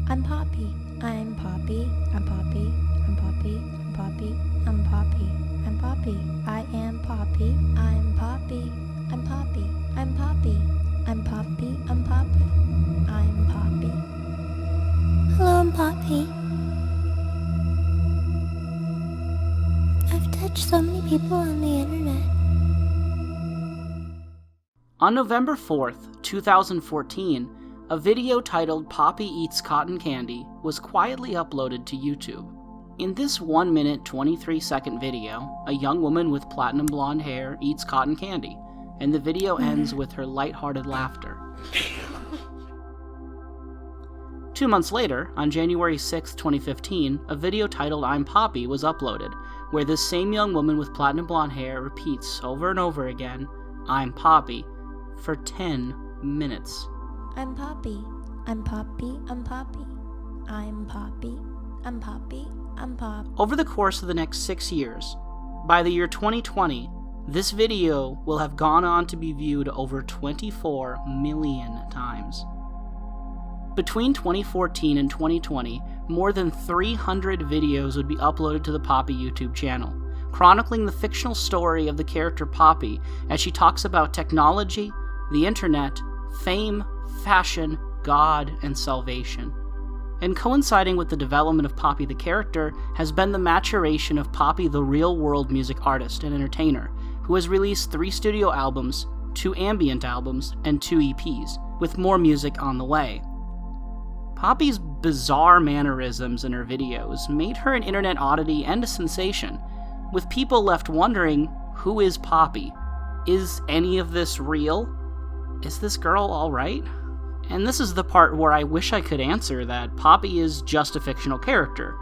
I'm Poppy. I'm Poppy. I'm Poppy. I'm Poppy. I'm Poppy. I'm Poppy. I'm Poppy. I am Poppy. I'm Poppy. I'm Poppy. I'm Poppy. I'm Poppy. I'm Poppy. I'm Poppy. Hello, I'm Poppy. I've touched so many people on the internet. On November 4th, 2014, a video titled Poppy Eats Cotton Candy was quietly uploaded to YouTube. In this 1-minute, 23-second video, a young woman with platinum blonde hair eats cotton candy, and the video ends with her lighthearted laughter. 2 months later, on January 6, 2015, a video titled I'm Poppy was uploaded, where this same young woman with platinum blonde hair repeats over and over again, I'm Poppy, for 10 minutes. I'm Poppy. I'm Poppy. I'm Poppy. I'm Poppy. I'm Poppy. I'm Poppy. Over the course of the next 6 years, by the year 2020, this video will have gone on to be viewed over 24 million times. Between 2014 and 2020, more than 300 videos would be uploaded to the Poppy YouTube channel, chronicling the fictional story of the character Poppy as she talks about technology, the internet, fame, fashion, God, and salvation. And coinciding with the development of Poppy the character has been the maturation of Poppy the real-world music artist and entertainer, who has released 3 studio albums, 2 ambient albums, and 2 EPs, with more music on the way. Poppy's bizarre mannerisms in her videos made her an internet oddity and a sensation, with people left wondering, who is Poppy? Is any of this real? Is this girl alright? And this is the part where I wish I could answer that Poppy is just a fictional character,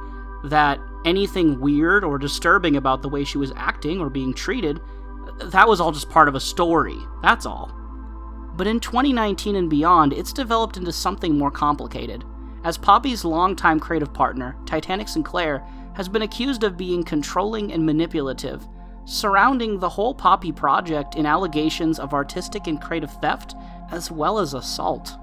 that anything weird or disturbing about the way she was acting or being treated, that was all just part of a story, that's all. But in 2019 and beyond, it's developed into something more complicated, as Poppy's longtime creative partner, Titanic Sinclair, has been accused of being controlling and manipulative, surrounding the whole Poppy project in allegations of artistic and creative theft, as well as assault.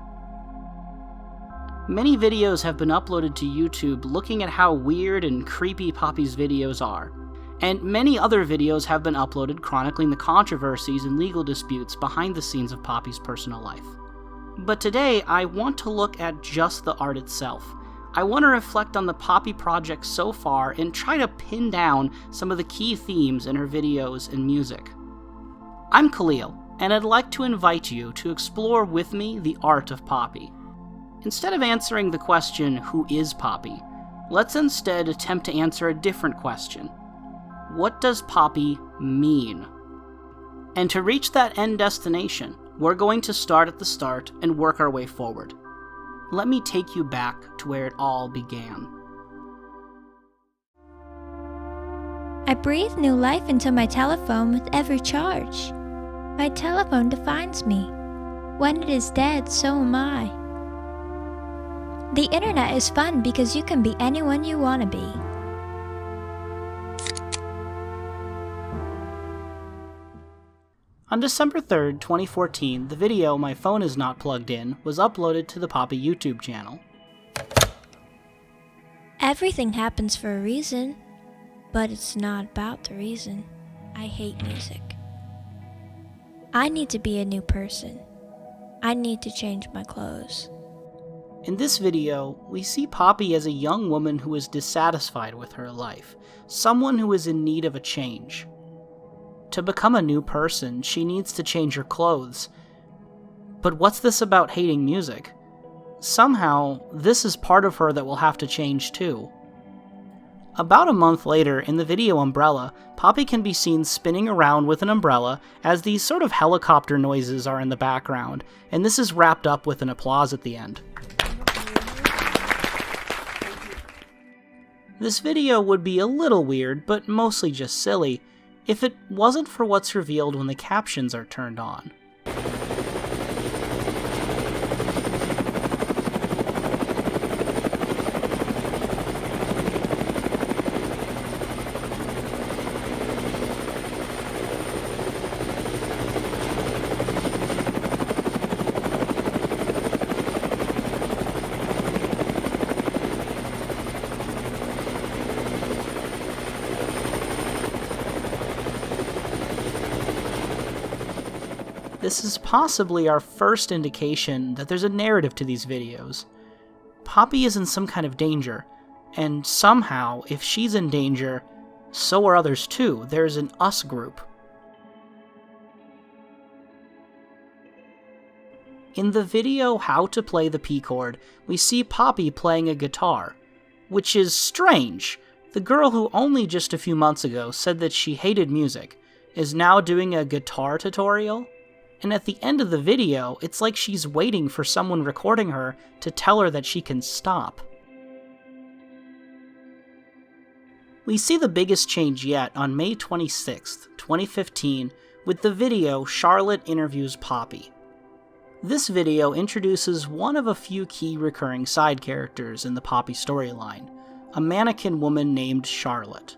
Many videos have been uploaded to YouTube looking at how weird and creepy Poppy's videos are, and many other videos have been uploaded chronicling the controversies and legal disputes behind the scenes of Poppy's personal life. But today, I want to look at just the art itself. I want to reflect on the Poppy project so far and try to pin down some of the key themes in her videos and music. I'm Khalil, and I'd like to invite you to explore with me the art of Poppy. Instead of answering the question, who is Poppy, let's instead attempt to answer a different question. What does Poppy mean? And to reach that end destination, we're going to start at the start and work our way forward. Let me take you back to where it all began. I breathe new life into my telephone with every charge. My telephone defines me. When it is dead, so am I. The internet is fun because you can be anyone you want to be. On December 3rd, 2014, the video My Phone Is Not Plugged In was uploaded to the Poppy YouTube channel. Everything happens for a reason, but it's not about the reason. I hate music. I need to be a new person. I need to change my clothes. In this video, we see Poppy as a young woman who is dissatisfied with her life, someone who is in need of a change. To become a new person, she needs to change her clothes. But what's this about hating music? Somehow, this is part of her that will have to change too. About a month later, in the video Umbrella, Poppy can be seen spinning around with an umbrella as these sort of helicopter noises are in the background, and this is wrapped up with an applause at the end. This video would be a little weird, but mostly just silly, if it wasn't for what's revealed when the captions are turned on. this is possibly our first indication that there's a narrative to these videos. Poppy is in some kind of danger, and somehow, if she's in danger, so are others too. There's an us group. In the video How to Play the P Chord, we see Poppy playing a guitar, which is strange. The girl who only just a few months ago said that she hated music is now doing a guitar tutorial, and at the end of the video, it's like she's waiting for someone recording her to tell her that she can stop. We see the biggest change yet on May 26th, 2015, with the video Charlotte Interviews Poppy. This video introduces one of a few key recurring side characters in the Poppy storyline, a mannequin woman named Charlotte.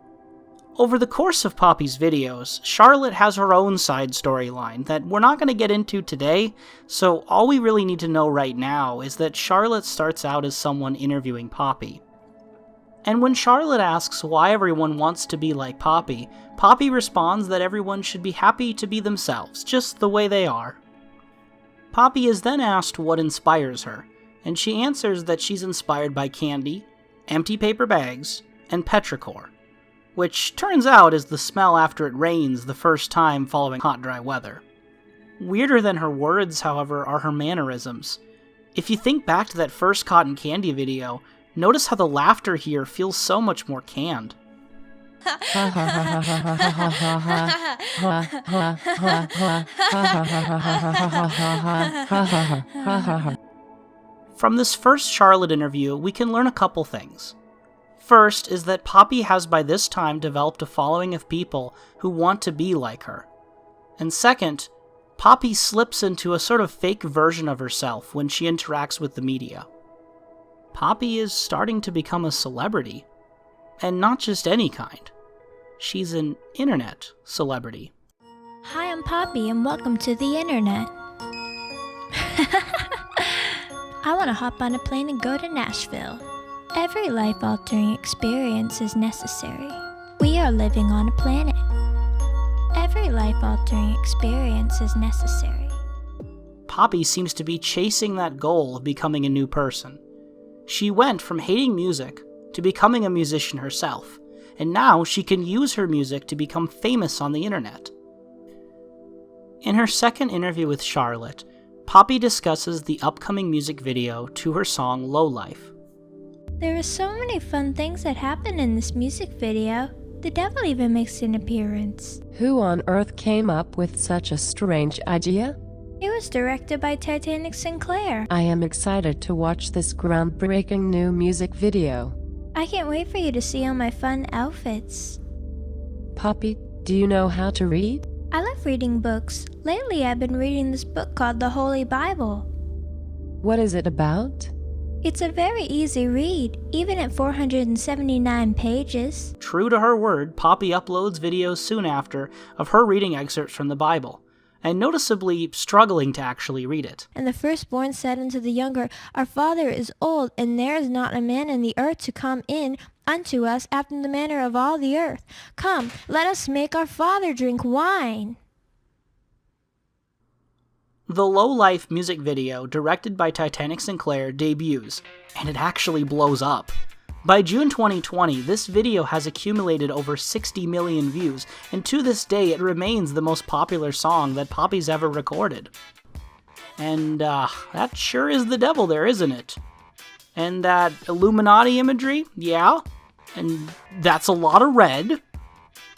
Over the course of Poppy's videos, Charlotte has her own side storyline that we're not going to get into today, so all we really need to know right now is that Charlotte starts out as someone interviewing Poppy. And when Charlotte asks why everyone wants to be like Poppy, Poppy responds that everyone should be happy to be themselves, just the way they are. Poppy is then asked what inspires her, and she answers that she's inspired by candy, empty paper bags, and petrichor, which turns out is the smell after it rains the first time following hot, dry weather. Weirder than her words, however, are her mannerisms. If you think back to that first cotton candy video, notice how the laughter here feels so much more canned. From this first Charlotte interview, we can learn a couple things. First is that Poppy has by this time developed a following of people who want to be like her. And second, Poppy slips into a sort of fake version of herself when she interacts with the media. Poppy is starting to become a celebrity. And not just any kind. She's an internet celebrity. Hi, I'm Poppy, and welcome to the internet. I want to hop on a plane and go to Nashville. Every life-altering experience is necessary. We are living on a planet. Every life-altering experience is necessary. Poppy seems to be chasing that goal of becoming a new person. She went from hating music to becoming a musician herself, and now she can use her music to become famous on the internet. In her second interview with Charlotte, Poppy discusses the upcoming music video to her song Low Life. There are so many fun things that happen in this music video. The devil even makes an appearance. Who on earth came up with such a strange idea? It was directed by Titanic Sinclair. I am excited to watch this groundbreaking new music video. I can't wait for you to see all my fun outfits. Poppy, do you know how to read? I love reading books. Lately I've been reading this book called the Holy Bible. What is it about? It's a very easy read, even at 479 pages. True to her word, Poppy uploads videos soon after of her reading excerpts from the Bible, and noticeably struggling to actually read it. And the firstborn said unto the younger, Our father is old, and there is not a man in the earth to come in unto us after the manner of all the earth. Come, let us make our father drink wine. The Low Life music video, directed by Titanic Sinclair, debuts, and it actually blows up. By June 2020, this video has accumulated over 60 million views, and to this day it remains the most popular song that Poppy's ever recorded. And, that sure is the devil there, isn't it? And that Illuminati imagery? Yeah. And that's a lot of red.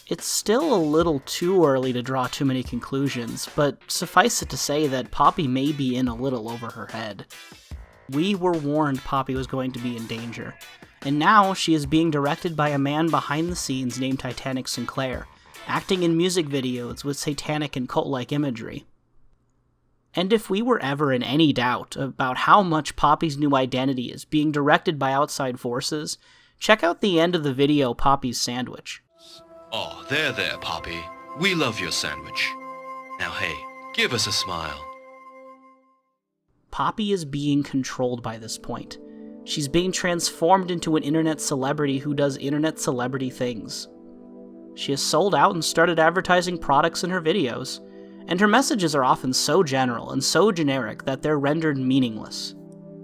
It's still a little too early to draw too many conclusions, but suffice it to say that Poppy may be in a little over her head. We were warned Poppy was going to be in danger, and now she is being directed by a man behind the scenes named Titanic Sinclair, acting in music videos with satanic and cult-like imagery. And if we were ever in any doubt about how much Poppy's new identity is being directed by outside forces, check out the end of the video Poppy's sandwich. Oh, there, Poppy. We love your sandwich. Now hey, give us a smile. Poppy is being controlled by this point. She's being transformed into an internet celebrity who does internet celebrity things. She has sold out and started advertising products in her videos, and her messages are often so general and so generic that they're rendered meaningless.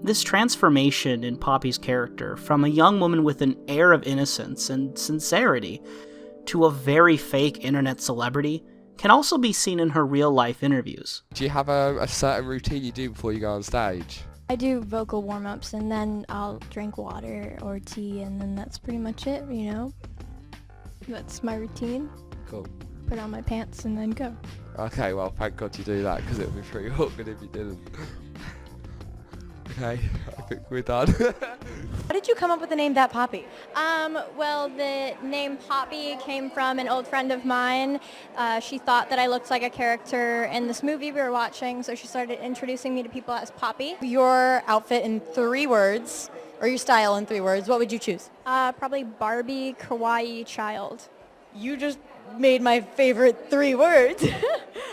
This transformation in Poppy's character from a young woman with an air of innocence and sincerity to a very fake internet celebrity can also be seen in her real-life interviews. Do you have a certain routine you do before you go on stage? I do vocal warm-ups, and then I'll drink water or tea, and then that's pretty much it, you know? That's my routine. Cool. Put on my pants and then go. Okay, well, thank God you do that, because it would be pretty awkward if you didn't. Okay, I think we're done. How did you come up with the name That Poppy? Well, the name Poppy came from an old friend of mine. She thought that I looked like a character in this movie we were watching, so she started introducing me to people as Poppy. Your outfit in 3 words, or your style in 3 words, what would you choose? Probably Barbie, kawaii, child. You just made my favorite 3 words.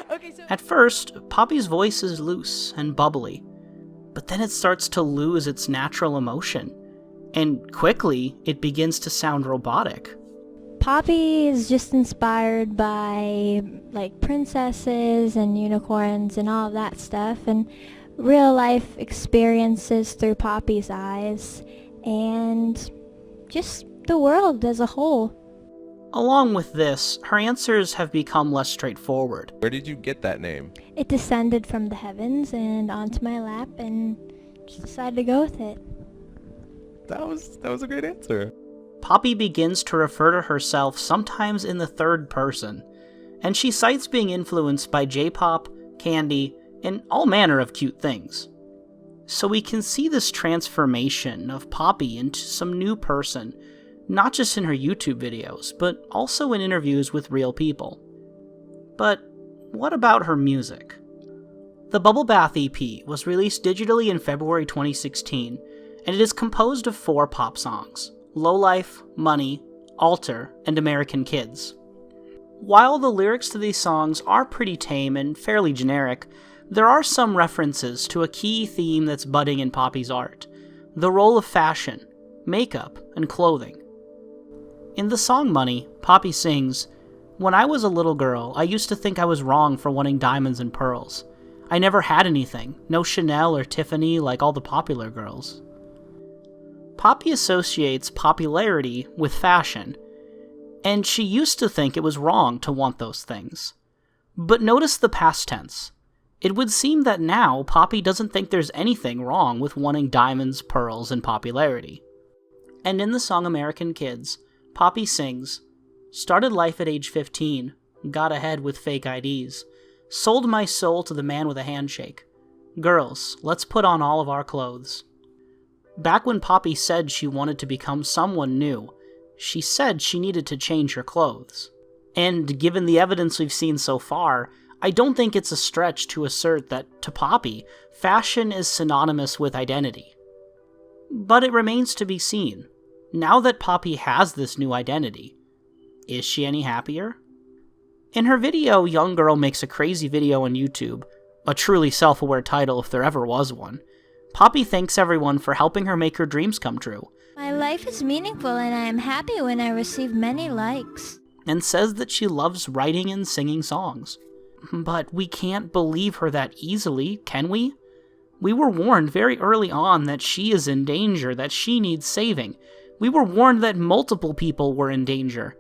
Okay, so At first, Poppy's voice is loose and bubbly, but then it starts to lose its natural emotion, and quickly it begins to sound robotic. Poppy is just inspired by like princesses and unicorns and all of that stuff, and real life experiences through Poppy's eyes, and just the world as a whole. Along with this, her answers have become less straightforward. Where did you get that name? It descended from the heavens and onto my lap, and just decided to go with it. That was a great answer. Poppy begins to refer to herself sometimes in the third person, and she cites being influenced by J-pop, candy, and all manner of cute things. So we can see this transformation of Poppy into some new person, not just in her YouTube videos, but also in interviews with real people. But what about her music? The Bubble Bath EP was released digitally in February 2016, and it is composed of 4 pop songs: Lowlife, Money, Alter, and American Kids. While the lyrics to these songs are pretty tame and fairly generic, there are some references to a key theme that's budding in Poppy's art: the role of fashion, makeup, and clothing. In the song Money, Poppy sings, "When I was a little girl, I used to think I was wrong for wanting diamonds and pearls. I never had anything, no Chanel or Tiffany like all the popular girls." Poppy associates popularity with fashion, and she used to think it was wrong to want those things. But notice the past tense. It would seem that now Poppy doesn't think there's anything wrong with wanting diamonds, pearls, and popularity. And in the song American Kids, Poppy sings, "Started life at age 15, got ahead with fake IDs, sold my soul to the man with a handshake. Girls, let's put on all of our clothes." Back when Poppy said she wanted to become someone new, she said she needed to change her clothes. And given the evidence we've seen so far, I don't think it's a stretch to assert that, to Poppy, fashion is synonymous with identity. But it remains to be seen. Now that Poppy has this new identity, is she any happier? In her video, Young Girl Makes a Crazy Video on YouTube, a truly self-aware title if there ever was one, Poppy thanks everyone for helping her make her dreams come true. My life is meaningful, and I am happy when I receive many likes. And says that she loves writing and singing songs. But we can't believe her that easily, can we? We were warned very early on that she is in danger, that she needs saving. We were warned that multiple people were in danger.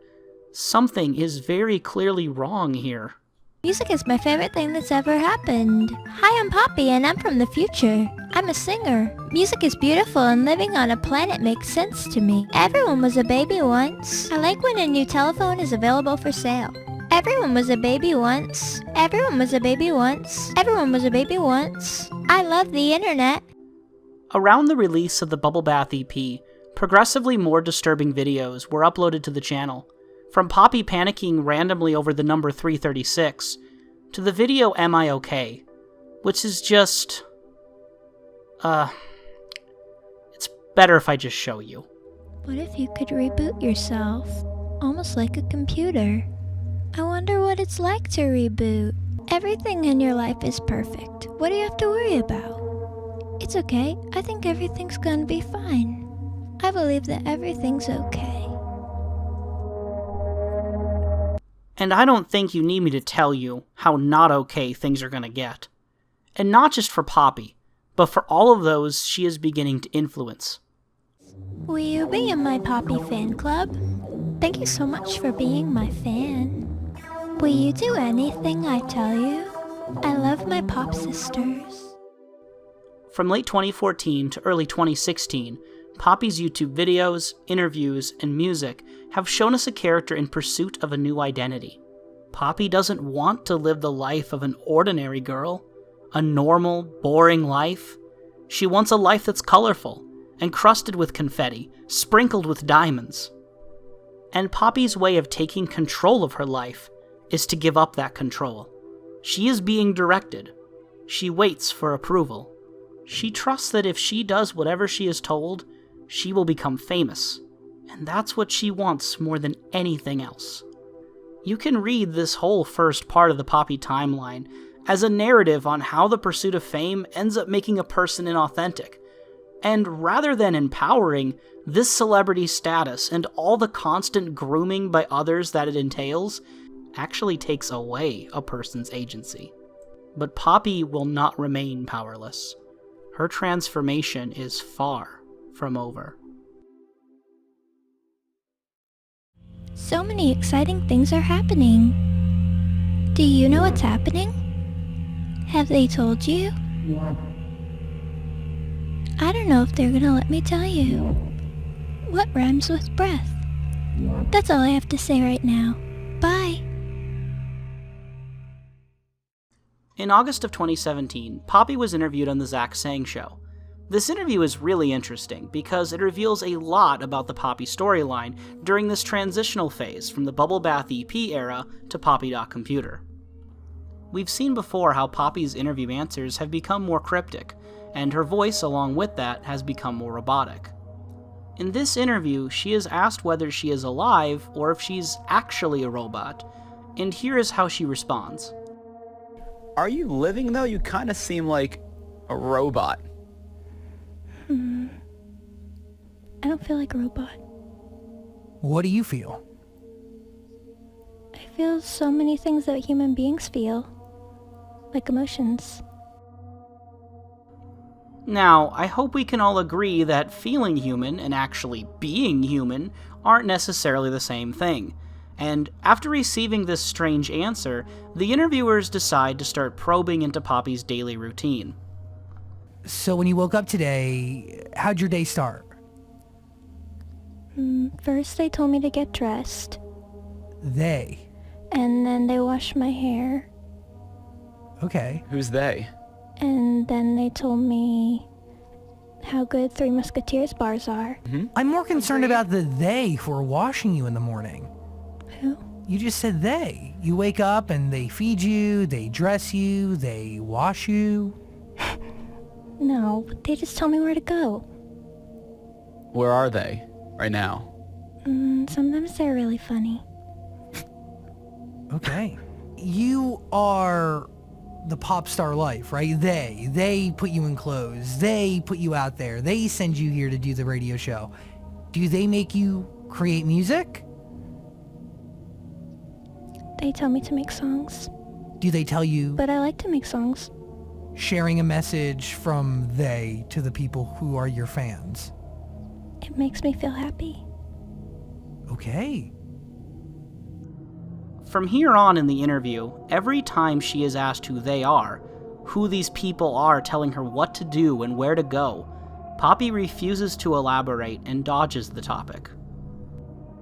Something is very clearly wrong here. Music is my favorite thing that's ever happened. Hi, I'm Poppy, and I'm from the future. I'm a singer. Music is beautiful, and living on a planet makes sense to me. Everyone was a baby once. I like when a new telephone is available for sale. Everyone was a baby once. Everyone was a baby once. Everyone was a baby once. I love the internet. Around the release of the Bubble Bath EP, progressively more disturbing videos were uploaded to the channel. From Poppy panicking randomly over the number 336, to the video Am I OK? Which is just... it's better if I just show you. What if you could reboot yourself? Almost like a computer. I wonder what it's like to reboot. Everything in your life is perfect. What do you have to worry about? It's okay. I think everything's gonna be fine. I believe that everything's okay. And I don't think you need me to tell you how not okay things are gonna get. And not just for Poppy, but for all of those she is beginning to influence. Will you be in my Poppy fan club? Thank you so much for being my fan. Will you do anything I tell you? I love my Pop sisters. From late 2014 to early 2016, Poppy's YouTube videos, interviews, and music have shown us a character in pursuit of a new identity. Poppy doesn't want to live the life of an ordinary girl, a normal, boring life. She wants a life that's colorful, encrusted with confetti, sprinkled with diamonds. And Poppy's way of taking control of her life is to give up that control. She is being directed. She waits for approval. She trusts that if she does whatever she is told, she will become famous. And that's what she wants more than anything else. You can read this whole first part of the Poppy timeline as a narrative on how the pursuit of fame ends up making a person inauthentic. And rather than empowering, this celebrity status and all the constant grooming by others that it entails actually takes away a person's agency. But Poppy will not remain powerless. Her transformation is far from over. So many exciting things are happening. Do you know what's happening? Have they told you? I don't know if they're gonna let me tell you. What rhymes with breath? That's all I have to say right now. Bye. In August of 2017, Poppy was interviewed on The Zach Sang Show. This interview is really interesting because it reveals a lot about the Poppy storyline during this transitional phase from the Bubble Bath EP era to Poppy.computer. We've seen before how Poppy's interview answers have become more cryptic, and her voice along with that has become more robotic. In this interview, she is asked whether she is alive or if she's actually a robot, and here is how she responds. Are you living though? You kind of seem like a robot. I don't feel like a robot. What do you feel? I feel so many things that human beings feel. Like emotions. Now, I hope we can all agree that feeling human and actually being human aren't necessarily the same thing. And after receiving this strange answer, the interviewers decide to start probing into Poppy's daily routine. So when you woke up today, how'd your day start? First they told me to get dressed. They? And then they washed my hair. Okay. Who's they? And then they told me how good Three Musketeers bars are. I'm more concerned about the they who are washing you in the morning. Who? You just said they. You wake up and they feed you, they dress you, they wash you. No, they just tell me where to go. Where are they right now? Sometimes they're really funny. Okay. You are the pop star life, right? They put you in clothes. They put you out there. They send you here to do the radio show. Do they make you create music? They tell me to make songs. Do they tell you But I like to make songs. sharing a message from they to the people who are your fans? It makes me feel happy. Okay. From here on in the interview, every time she is asked who they are, who these people are telling her what to do and where to go, Poppy refuses to elaborate and dodges the topic.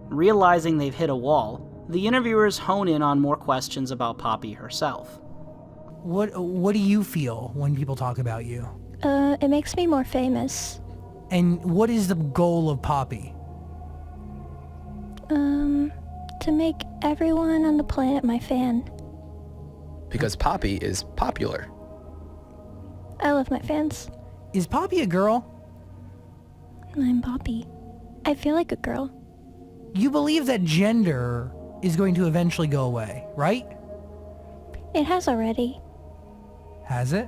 Realizing they've hit a wall, the interviewers hone in on more questions about Poppy herself. What do you feel when people talk about you? It makes me more famous. And what is the goal of Poppy? To make everyone on the planet my fan. Because Poppy is popular. I love my fans. Is Poppy a girl? I'm Poppy. I feel like a girl. You believe that gender is going to eventually go away, right? It has already. Has it?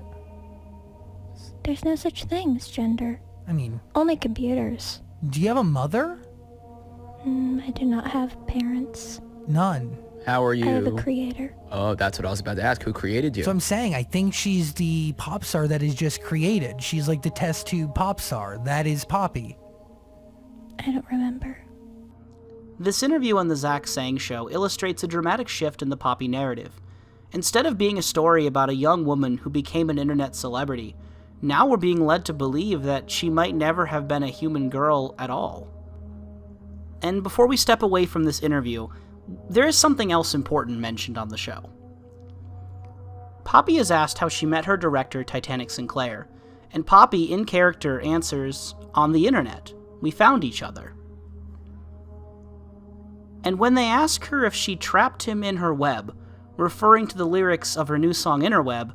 There's no such thing as gender. I mean, Only computers. do you have a mother? I do not have parents. None. How are you? I have a creator. Oh, that's what I was about to ask. Who created you? So I'm saying, I think she's the pop star that is just created. She's like the test tube pop star. That is Poppy. I don't remember. This interview on the Zach Sang Show illustrates a dramatic shift in the Poppy narrative. Instead of being a story about a young woman who became an internet celebrity, now we're being led to believe that she might never have been a human girl at all. And before we step away from this interview, there is something else important mentioned on the show. Poppy is asked how she met her director, Titanic Sinclair, and Poppy, in character, answers, "On the internet. We found each other." And when they ask her if she trapped him in her web, referring to the lyrics of her new song Interweb,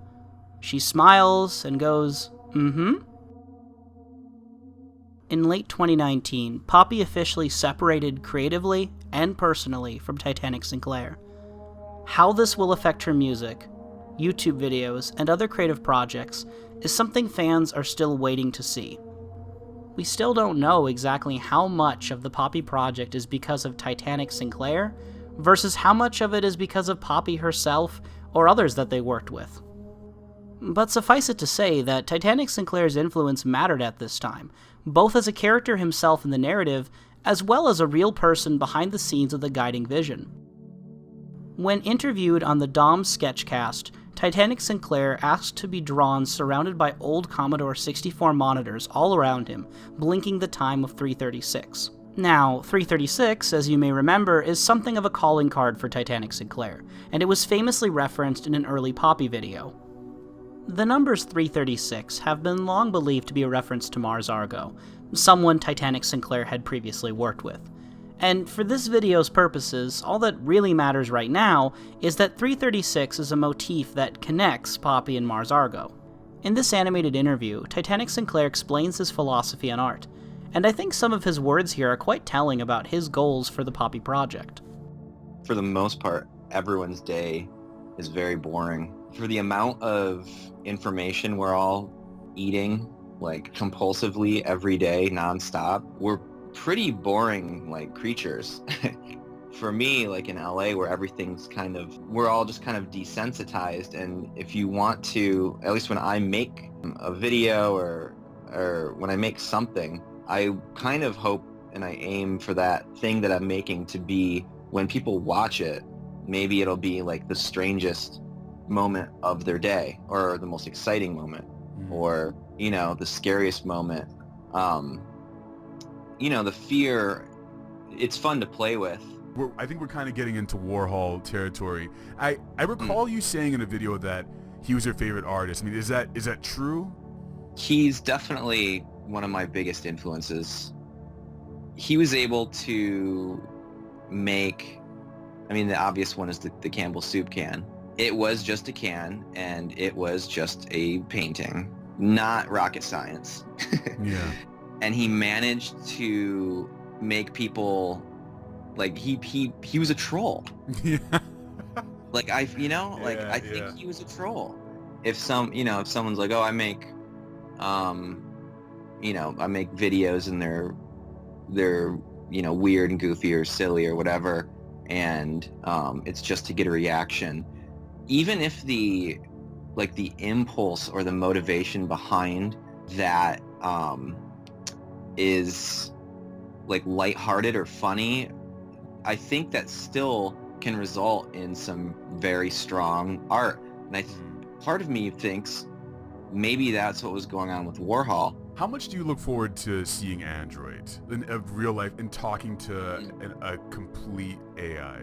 she smiles and goes, "Mm-hmm." In late 2019, Poppy officially separated creatively and personally from Titanic Sinclair. How this will affect her music, YouTube videos, and other creative projects is something fans are still waiting to see. We still don't know exactly how much of the Poppy project is because of Titanic Sinclair versus how much of it is because of Poppy herself or others that they worked with. But suffice it to say that Titanic Sinclair's influence mattered at this time, both as a character himself in the narrative, as well as a real person behind the scenes of the guiding vision. When interviewed on the Dom Sketchcast, Titanic Sinclair asked to be drawn surrounded by old Commodore 64 monitors all around him, blinking the time of 3:36. Now, 3:36, as you may remember, is something of a calling card for Titanic Sinclair, and it was famously referenced in an early Poppy video. The numbers 336 have been long believed to be a reference to Mars Argo, someone Titanic Sinclair had previously worked with. And for this video's purposes, all that really matters right now is that 336 is a motif that connects Poppy and Mars Argo. In this animated interview, Titanic Sinclair explains his philosophy on art, and I think some of his words here are quite telling about his goals for the Poppy project. For the most part, everyone's day is very boring. For the amount of information we're all eating, like, compulsively every day, nonstop, we're pretty boring, like, creatures. For me, like in LA, where everything's we're all just kind of desensitized, and if you want to, at least when I make a video or when I make something, I kind of hope and I aim for that thing that I'm making to be, when people watch it, maybe it'll be like the strangest moment of their day, or the most exciting moment, or, you know, the scariest moment. You know, the fear, it's fun to play with. I think we're kind of getting into Warhol territory. I recall you saying in a video that he was your favorite artist. I mean, is that true? He's definitely one of my biggest influences. He was able to make, I mean, the obvious one is the Campbell soup can. It was just a can, and it was just a painting, not rocket science. Yeah. And he managed to make people, like, he was a troll. Yeah. Like, I think he was a troll. If someone's like, oh, I make videos and they're weird and goofy or silly or whatever, and it's just to get a reaction. Even if the impulse or the motivation behind that is like lighthearted or funny, I think that still can result in some very strong art. And part of me thinks maybe that's what was going on with Warhol. How much do you look forward to seeing Android in real life and talking to a complete AI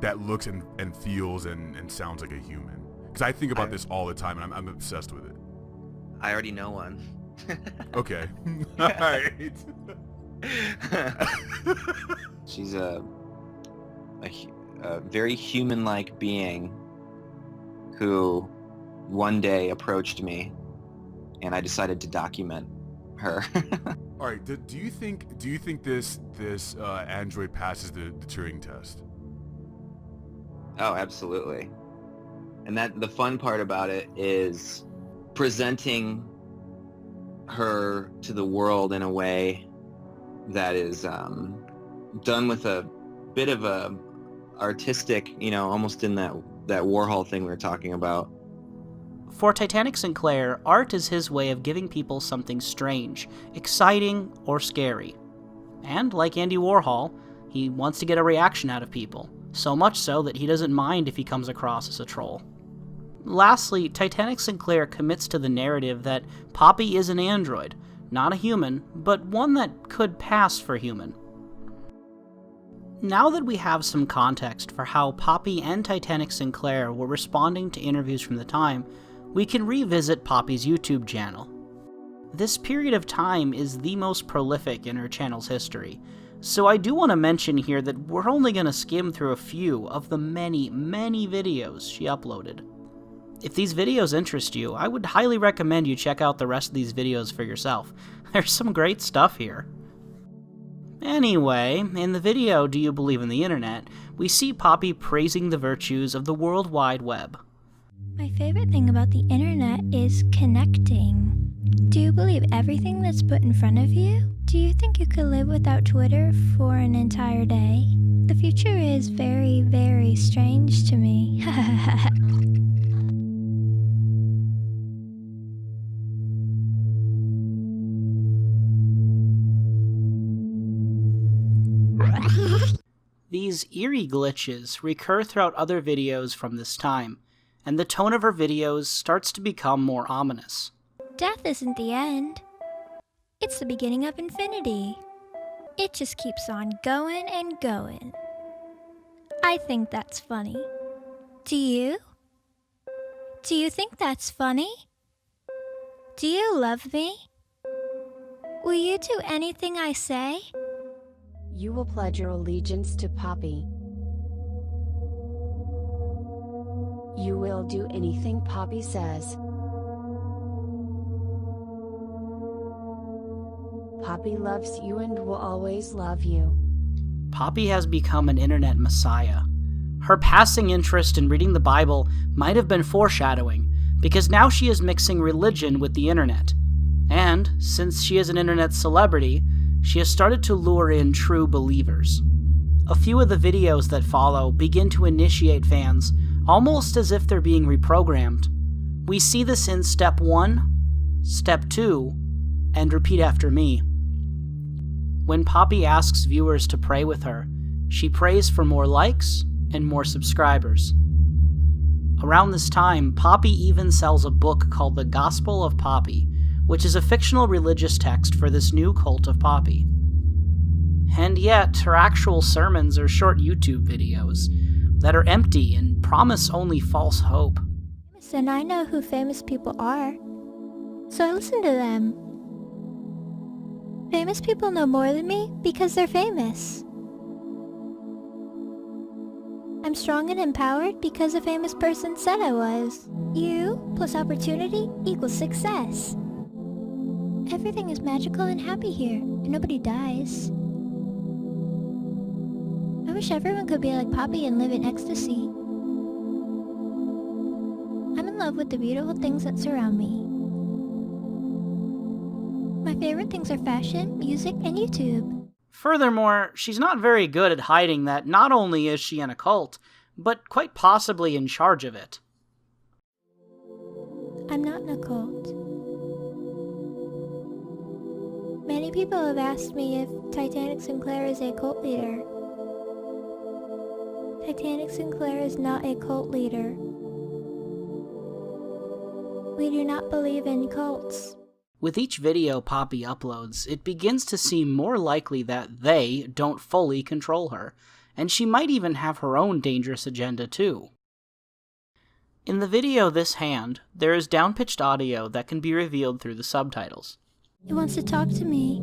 that looks and feels and sounds like a human? Because I think about this all the time, and I'm obsessed with it. I already know one. Okay. All right. She's a very human-like being who one day approached me, and I decided to document her. All right. Do you think this android passes the Turing test? Oh, absolutely. And that the fun part about it is presenting her to the world in a way that is done with a bit of a artistic, almost in that Warhol thing we were talking about. For Titanic Sinclair, art is his way of giving people something strange, exciting, or scary. And like Andy Warhol, he wants to get a reaction out of people, so much so that he doesn't mind if he comes across as a troll. Lastly, Titanic Sinclair commits to the narrative that Poppy is an android, not a human, but one that could pass for human. Now that we have some context for how Poppy and Titanic Sinclair were responding to interviews from the time, we can revisit Poppy's YouTube channel. This period of time is the most prolific in her channel's history, so I do want to mention here that we're only going to skim through a few of the many, many videos she uploaded. If these videos interest you, I would highly recommend you check out the rest of these videos for yourself. There's some great stuff here. Anyway, in the video Do You Believe in the Internet, we see Poppy praising the virtues of the World Wide Web. My favorite thing about the internet is connecting. Do you believe everything that's put in front of you? Do you think you could live without Twitter for an entire day? The future is very, very strange to me. These eerie glitches recur throughout other videos from this time, and the tone of her videos starts to become more ominous. Death isn't the end. It's the beginning of infinity. It just keeps on going and going. I think that's funny. Do you? Do you think that's funny? Do you love me? Will you do anything I say? You will pledge your allegiance to Poppy. You will do anything Poppy says. Poppy loves you and will always love you. Poppy has become an internet messiah. Her passing interest in reading the Bible might have been foreshadowing, because now she is mixing religion with the internet. And, since she is an internet celebrity, she has started to lure in true believers. A few of the videos that follow begin to initiate fans, almost as if they're being reprogrammed. We see this in Step 1, Step 2, and Repeat After Me. When Poppy asks viewers to pray with her, she prays for more likes and more subscribers. Around this time, Poppy even sells a book called The Gospel of Poppy, which is a fictional religious text for this new cult of Poppy. And yet, her actual sermons are short YouTube videos that are empty and promise only false hope. And I know who famous people are, so I listen to them. Famous people know more than me because they're famous. I'm strong and empowered because a famous person said I was. You plus opportunity equals success. Everything is magical and happy here, and nobody dies. I wish everyone could be like Poppy and live in ecstasy. I'm in love with the beautiful things that surround me. My favorite things are fashion, music, and YouTube. Furthermore, she's not very good at hiding that not only is she in a cult, but quite possibly in charge of it. I'm not in a cult. Many people have asked me if Titanic Sinclair is a cult leader. Titanic Sinclair is not a cult leader. We do not believe in cults. With each video Poppy uploads, it begins to seem more likely that they don't fully control her, and she might even have her own dangerous agenda too. In the video This Hand, there is down-pitched audio that can be revealed through the subtitles. It wants to talk to me.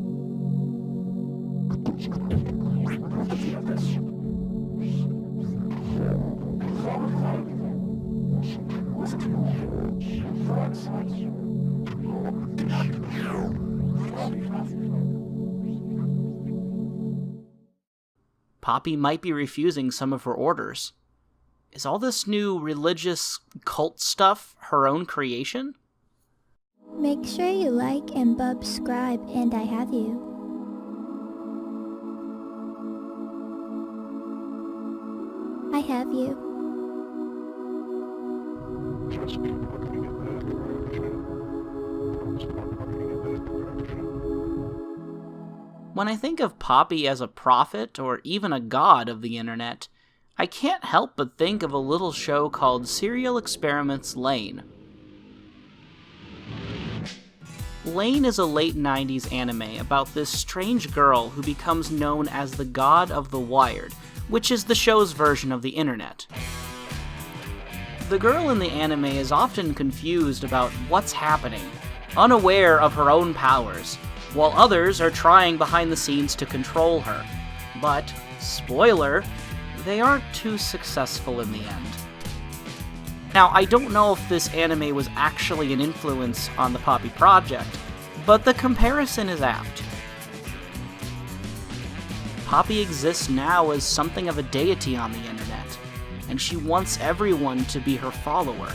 Poppy might be refusing some of her orders. Is all this new religious cult stuff her own creation? Make sure you like and subscribe, and I have you. have you. When I think of Poppy as a prophet or even a god of the internet, I can't help but think of a little show called Serial Experiments Lain. Lain is a late 90s anime about this strange girl who becomes known as the God of the Wired, which is the show's version of the internet. The girl in the anime is often confused about what's happening, unaware of her own powers, while others are trying behind the scenes to control her. But, spoiler, they aren't too successful in the end. Now, I don't know if this anime was actually an influence on the Poppy project, but the comparison is apt. Poppy exists now as something of a deity on the internet, and she wants everyone to be her follower.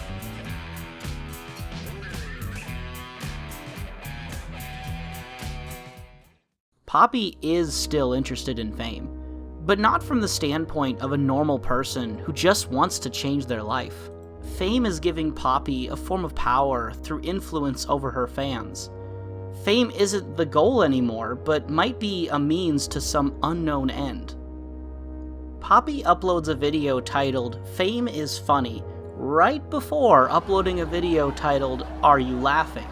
Poppy is still interested in fame, but not from the standpoint of a normal person who just wants to change their life. Fame is giving Poppy a form of power through influence over her fans. Fame isn't the goal anymore, but might be a means to some unknown end. Poppy uploads a video titled "Fame is Funny" right before uploading a video titled "Are You Laughing?",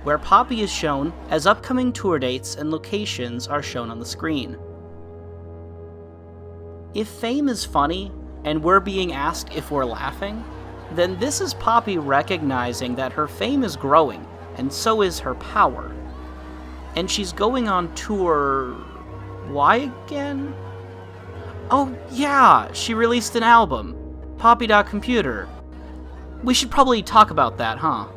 where Poppy is shown as upcoming tour dates and locations are shown on the screen. If fame is funny, and we're being asked if we're laughing, then this is Poppy recognizing that her fame is growing, and so is her power. And she's going on tour... why again? Oh yeah, she released an album, Poppy.computer. We should probably talk about that, huh?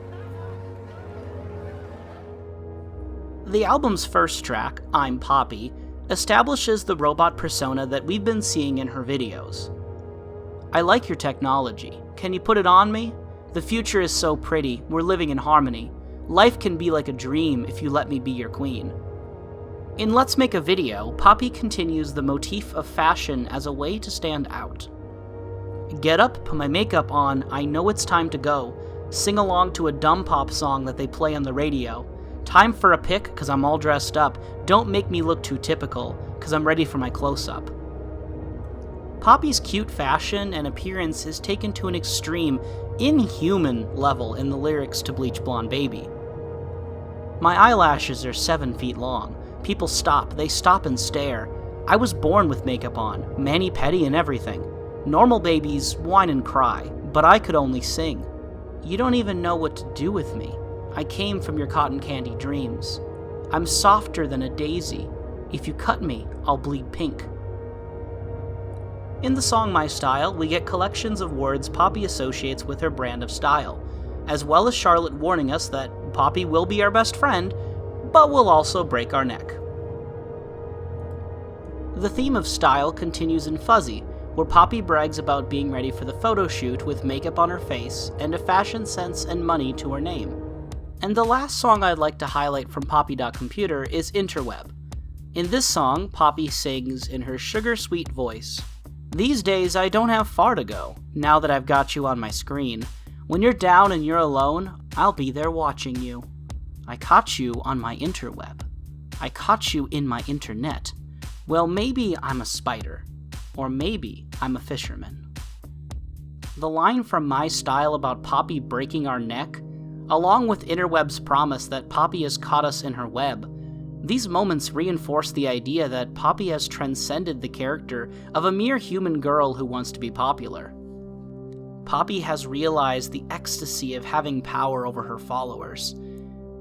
The album's first track, I'm Poppy, establishes the robot persona that we've been seeing in her videos. I like your technology. Can you put it on me? The future is so pretty, we're living in harmony. Life can be like a dream if you let me be your queen. In Let's Make a Video, Poppy continues the motif of fashion as a way to stand out. Get up, put my makeup on, I know it's time to go. Sing along to a dumb pop song that they play on the radio. Time for a pic, cause I'm all dressed up. Don't make me look too typical, cause I'm ready for my close-up. Poppy's cute fashion and appearance is taken to an extreme, inhuman level in the lyrics to Bleach Blonde Baby. My eyelashes are 7 feet long. People stop, they stop and stare. I was born with makeup on, mani-pedi and everything. Normal babies whine and cry, but I could only sing. You don't even know what to do with me. I came from your cotton candy dreams. I'm softer than a daisy. If you cut me, I'll bleed pink. In the song My Style, we get collections of words Poppy associates with her brand of style, as well as Charlotte warning us that Poppy will be our best friend, but will also break our neck. The theme of style continues in Fuzzy, where Poppy brags about being ready for the photo shoot with makeup on her face and a fashion sense and money to her name. And the last song I'd like to highlight from Poppy.computer is Interweb. In this song, Poppy sings in her sugar-sweet voice, "These days I don't have far to go, now that I've got you on my screen. When you're down and you're alone, I'll be there watching you. I caught you on my interweb. I caught you in my internet. Well, maybe I'm a spider, or maybe I'm a fisherman." The line from My Style about Poppy breaking our neck, along with Interweb's promise that Poppy has caught us in her web, these moments reinforce the idea that Poppy has transcended the character of a mere human girl who wants to be popular. Poppy has realized the ecstasy of having power over her followers,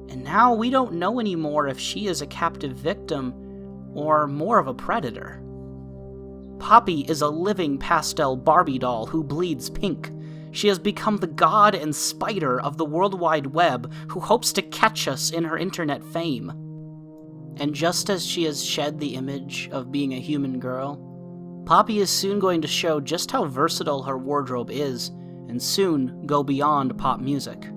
and now we don't know anymore if she is a captive victim or more of a predator. Poppy is a living pastel Barbie doll who bleeds pink. She has become the god and spider of the World Wide Web who hopes to catch us in her internet fame. And just as she has shed the image of being a human girl, Poppy is soon going to show just how versatile her wardrobe is, and soon go beyond pop music.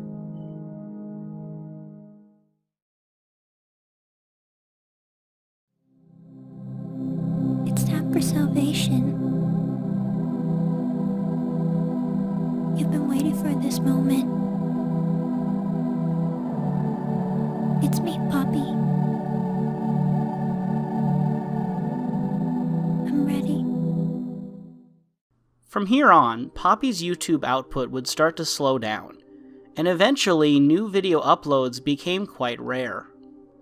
It's time for salvation. moment. It's me, Poppy. I'm ready. From here on, Poppy's YouTube output would start to slow down, and eventually new video uploads became quite rare.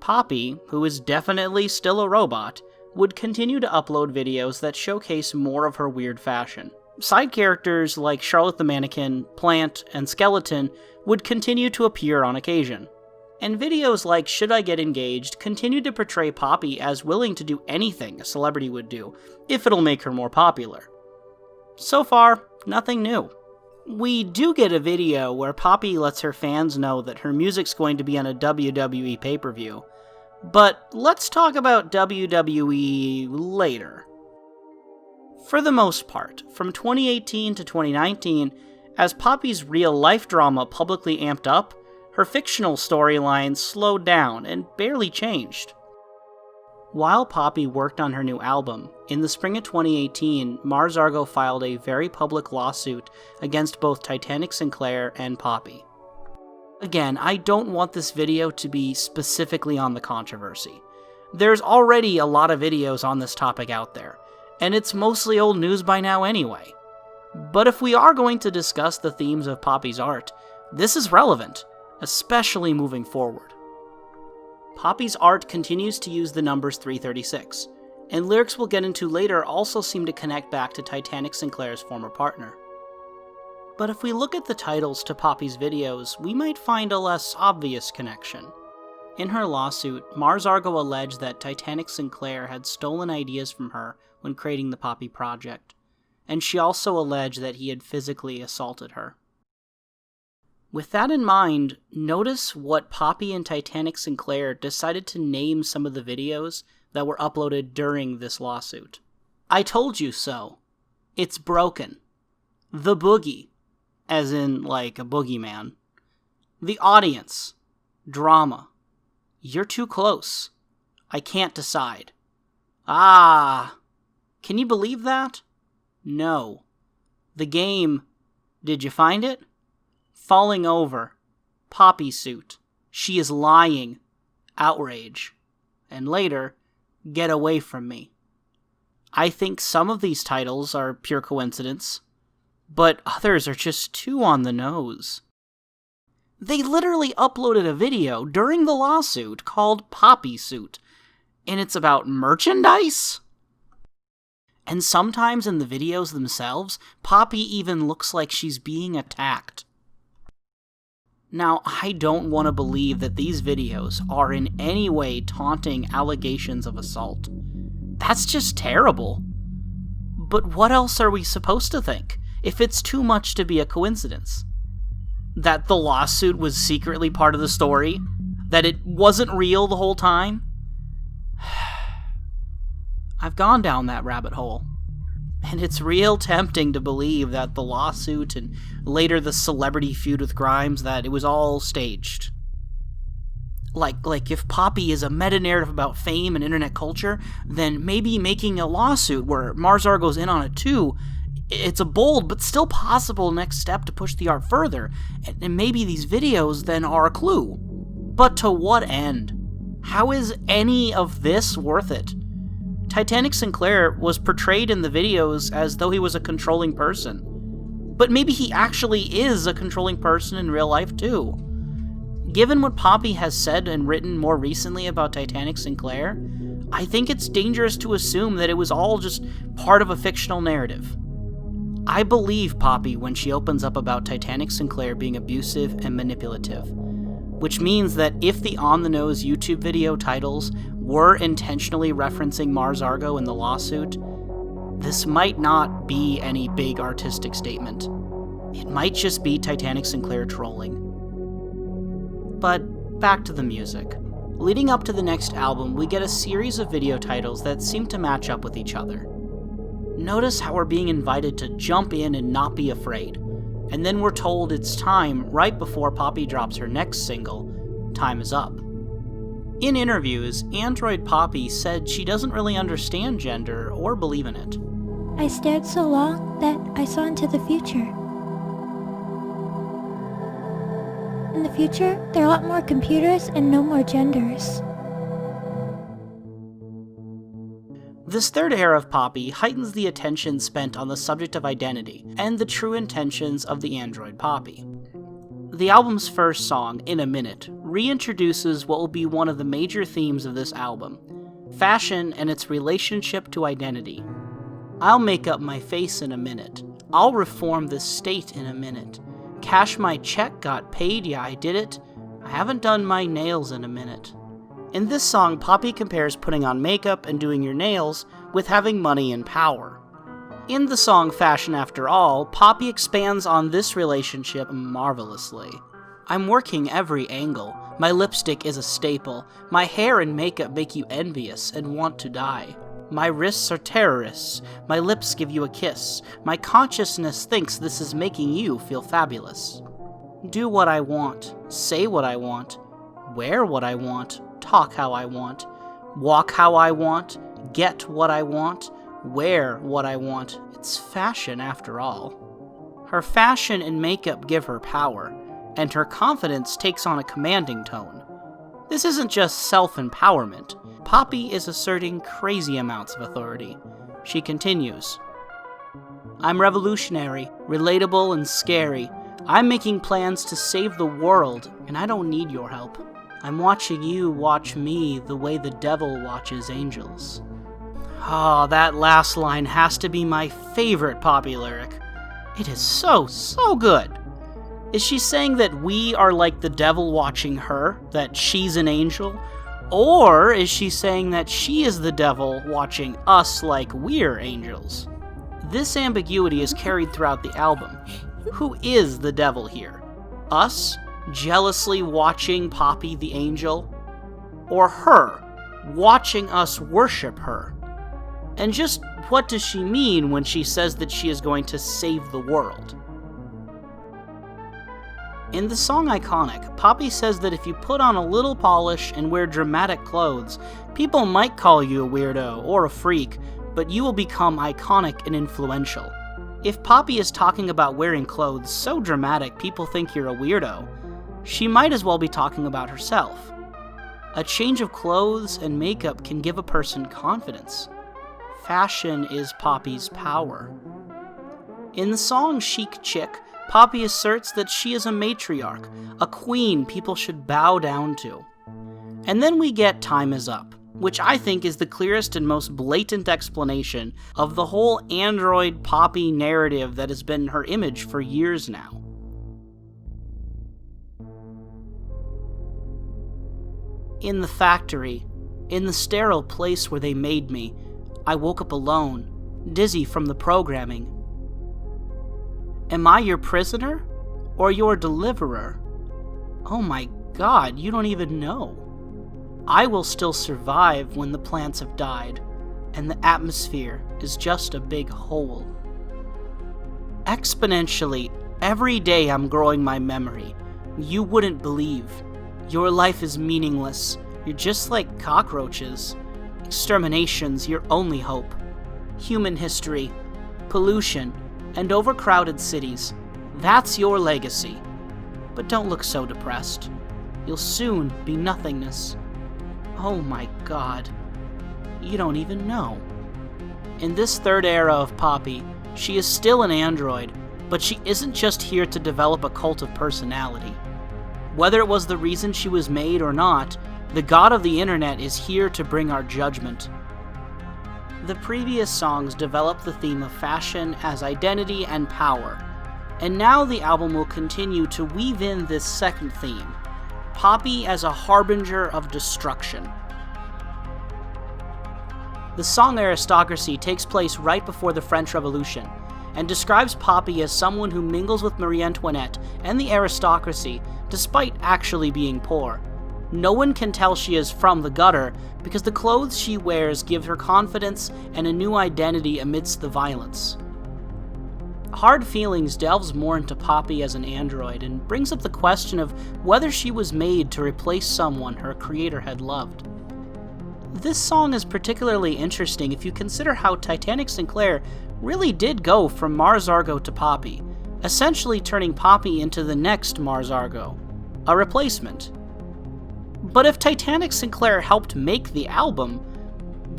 Poppy, who is definitely still a robot, would continue to upload videos that showcase more of her weird fashion. Side characters like Charlotte the Mannequin, Plant, and Skeleton would continue to appear on occasion. And videos like Should I Get Engaged continued to portray Poppy as willing to do anything a celebrity would do, if it'll make her more popular. So far, nothing new. We do get a video where Poppy lets her fans know that her music's going to be on a WWE pay-per-view, but let's talk about WWE later. For the most part, from 2018 to 2019, as Poppy's real-life drama publicly amped up, her fictional storyline slowed down and barely changed. While Poppy worked on her new album, in the spring of 2018, Mars Argo filed a very public lawsuit against both Titanic Sinclair and Poppy. Again, I don't want this video to be specifically on the controversy. There's already a lot of videos on this topic out there, and it's mostly old news by now anyway. But if we are going to discuss the themes of Poppy's art, this is relevant, especially moving forward. Poppy's art continues to use the numbers 336, and lyrics we'll get into later also seem to connect back to Titanic Sinclair's former partner. But if we look at the titles to Poppy's videos, we might find a less obvious connection. In her lawsuit, Mars Argo alleged that Titanic Sinclair had stolen ideas from her when creating the Poppy project, and she also alleged that he had physically assaulted her. With that in mind, notice what Poppy and Titanic Sinclair decided to name some of the videos that were uploaded during this lawsuit. I Told You So, It's Broken, The Boogie, as in like a boogeyman, The Audience, Drama, You're Too Close, I Can't Decide. Ah, can you believe that? No. The Game, Did You Find It? Falling Over, Poppy Suit, She Is Lying, Outrage, and later, Get Away From Me. I think some of these titles are pure coincidence, but others are just too on the nose. They literally uploaded a video during the lawsuit called Poppy Suit, and it's about merchandise? And sometimes in the videos themselves, Poppy even looks like she's being attacked. Now, I don't want to believe that these videos are in any way taunting allegations of assault. That's just terrible. But what else are we supposed to think, if it's too much to be a coincidence? That the lawsuit was secretly part of the story? That it wasn't real the whole time? I've gone down that rabbit hole. And it's real tempting to believe that the lawsuit and later the celebrity feud with Grimes, that it was all staged. Like if Poppy is a meta-narrative about fame and internet culture, then maybe making a lawsuit where Mars Argo's in on it too, it's a bold but still possible next step to push the art further, and maybe these videos then are a clue. But to what end? How is any of this worth it? Titanic Sinclair was portrayed in the videos as though he was a controlling person. But maybe he actually is a controlling person in real life too. Given what Poppy has said and written more recently about Titanic Sinclair, I think it's dangerous to assume that it was all just part of a fictional narrative. I believe Poppy when she opens up about Titanic Sinclair being abusive and manipulative, which means that if the on-the-nose YouTube video titles were intentionally referencing Mars Argo in the lawsuit, this might not be any big artistic statement. It might just be Titanic Sinclair trolling. But back to the music. Leading up to the next album, we get a series of video titles that seem to match up with each other. Notice how we're being invited to jump in and not be afraid, and then we're told it's time right before Poppy drops her next single, Time Is Up. In interviews, Android Poppy said she doesn't really understand gender or believe in it. I stared so long that I saw into the future. In the future, there are a lot more computers and no more genders. This third era of Poppy heightens the attention spent on the subject of identity and the true intentions of the android Poppy. The album's first song, In a Minute, reintroduces what will be one of the major themes of this album: fashion and its relationship to identity. I'll make up my face in a minute. I'll reform this state in a minute. Cash my check, got paid, yeah I did it. I haven't done my nails in a minute. In this song, Poppy compares putting on makeup and doing your nails with having money and power. In the song Fashion After All, Poppy expands on this relationship marvelously. I'm working every angle. My lipstick is a staple. My hair and makeup make you envious and want to die. My wrists are terrorists. My lips give you a kiss. My consciousness thinks this is making you feel fabulous. Do what I want. Say what I want. Wear what I want. Talk how I want. Walk how I want. Get what I want. Wear what I want. It's fashion after all. Her fashion and makeup give her power, and her confidence takes on a commanding tone. This isn't just self-empowerment. Poppy is asserting crazy amounts of authority. She continues, I'm revolutionary, relatable, and scary. I'm making plans to save the world, and I don't need your help. I'm watching you watch me the way the devil watches angels. Ah, that last line has to be my favorite Poppy lyric. It is so good. Is she saying that we are like the devil watching her, that she's an angel? Or is she saying that she is the devil watching us like we're angels? This ambiguity is carried throughout the album. Who is the devil here? Us, jealously watching Poppy the angel? Or her, watching us worship her? And just what does she mean when she says that she is going to save the world? In the song Iconic, Poppy says that if you put on a little polish and wear dramatic clothes, people might call you a weirdo or a freak, but you will become iconic and influential. If Poppy is talking about wearing clothes so dramatic people think you're a weirdo, she might as well be talking about herself. A change of clothes and makeup can give a person confidence. Fashion is Poppy's power. In the song Chic Chick, Poppy asserts that she is a matriarch, a queen people should bow down to. And then we get Time Is Up, which I think is the clearest and most blatant explanation of the whole android Poppy narrative that has been her image for years now. In the factory, in the sterile place where they made me, I woke up alone, dizzy from the programming. Am I your prisoner? Or your deliverer? Oh my God, you don't even know. I will still survive when the plants have died, and the atmosphere is just a big hole. Exponentially, every day I'm growing my memory. You wouldn't believe. Your life is meaningless. You're just like cockroaches. Extermination's your only hope. Human history, pollution, and overcrowded cities. That's your legacy. But don't look so depressed. You'll soon be nothingness. Oh my God. You don't even know. In this third era of Poppy, she is still an android, but she isn't just here to develop a cult of personality. Whether it was the reason she was made or not, the god of the internet is here to bring our judgment. The previous songs developed the theme of fashion as identity and power, and now the album will continue to weave in this second theme, Poppy as a harbinger of destruction. The song Aristocracy takes place right before the French Revolution, and describes Poppy as someone who mingles with Marie Antoinette and the aristocracy despite actually being poor. No one can tell she is from the gutter because the clothes she wears give her confidence and a new identity amidst the violence. Hard Feelings delves more into Poppy as an android and brings up the question of whether she was made to replace someone her creator had loved. This song is particularly interesting if you consider how Titanic Sinclair really did go from Mars Argo to Poppy, essentially turning Poppy into the next Mars Argo. a replacement. But if Titanic Sinclair helped make the album,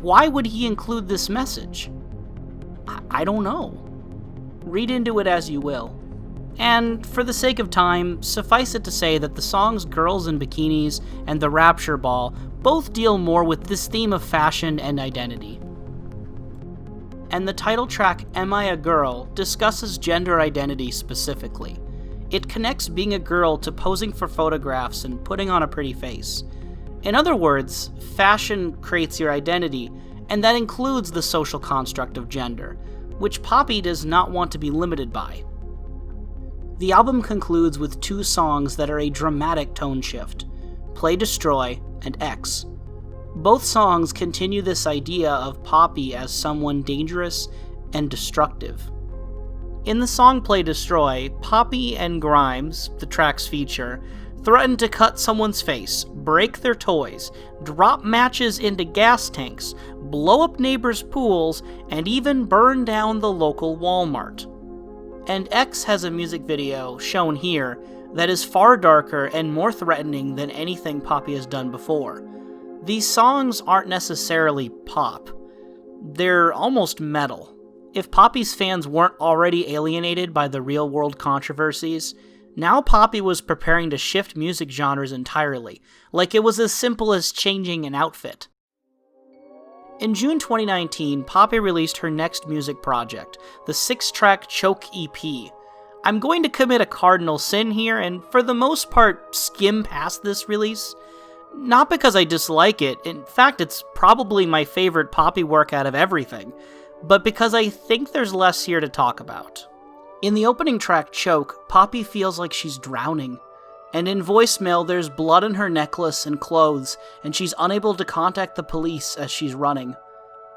why would he include this message? I don't know. Read into it as you will. And for the sake of time, suffice it to say that the songs Girls in Bikinis and The Rapture Ball both deal more with this theme of fashion and identity. And the title track Am I a Girl discusses gender identity specifically. It connects being a girl to posing for photographs and putting on a pretty face. In other words, fashion creates your identity, and that includes the social construct of gender, which Poppy does not want to be limited by. The album concludes with 2 songs that are a dramatic tone shift, Play Destroy and X. Both songs continue this idea of Poppy as someone dangerous and destructive. In the song Play Destroy, Poppy and Grimes, the track's feature, threaten to cut someone's face, break their toys, drop matches into gas tanks, blow up neighbors' pools, and even burn down the local Walmart. And X has a music video, shown here, that is far darker and more threatening than anything Poppy has done before. These songs aren't necessarily pop. They're almost metal. If Poppy's fans weren't already alienated by the real-world controversies, now Poppy was preparing to shift music genres entirely, like it was as simple as changing an outfit. In June 2019, Poppy released her next music project, the 6-track Choke EP. I'm going to commit a cardinal sin here and, for the most part, skim past this release. Not because I dislike it, in fact it's probably my favorite Poppy work out of everything, but because I think there's less here to talk about. In the opening track Choke, Poppy feels like she's drowning, and in voicemail there's blood in her necklace and clothes, and she's unable to contact the police as she's running.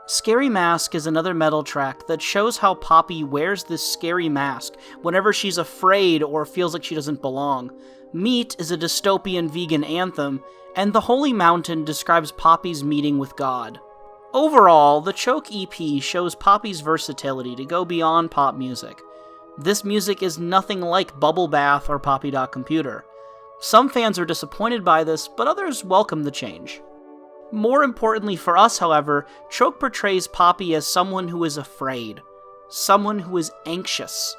Scary Mask is another metal track that shows how Poppy wears this scary mask whenever she's afraid or feels like she doesn't belong. Meat is a dystopian vegan anthem, and The Holy Mountain describes Poppy's meeting with God. Overall, the Choke EP shows Poppy's versatility to go beyond pop music. This music is nothing like Bubble Bath or Poppy.computer. Some fans are disappointed by this, but others welcome the change. More importantly for us, however, Choke portrays Poppy as someone who is afraid, someone who is anxious,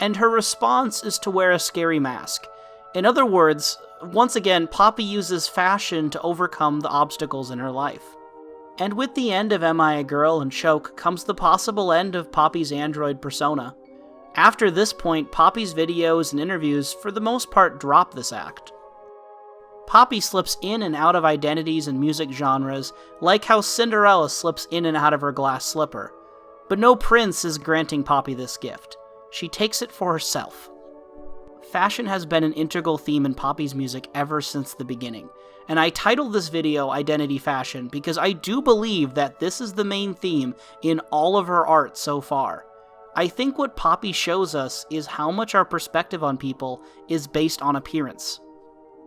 and her response is to wear a scary mask. In other words, once again, Poppy uses fashion to overcome the obstacles in her life. And with the end of Am I a Girl and Choke comes the possible end of Poppy's android persona. After this point, Poppy's videos and interviews for the most part drop this act. Poppy slips in and out of identities and music genres, like how Cinderella slips in and out of her glass slipper. But no prince is granting Poppy this gift. She takes it for herself. Fashion has been an integral theme in Poppy's music ever since the beginning, and I titled this video Identity Fashion because I do believe that this is the main theme in all of her art so far. I think what Poppy shows us is how much our perspective on people is based on appearance.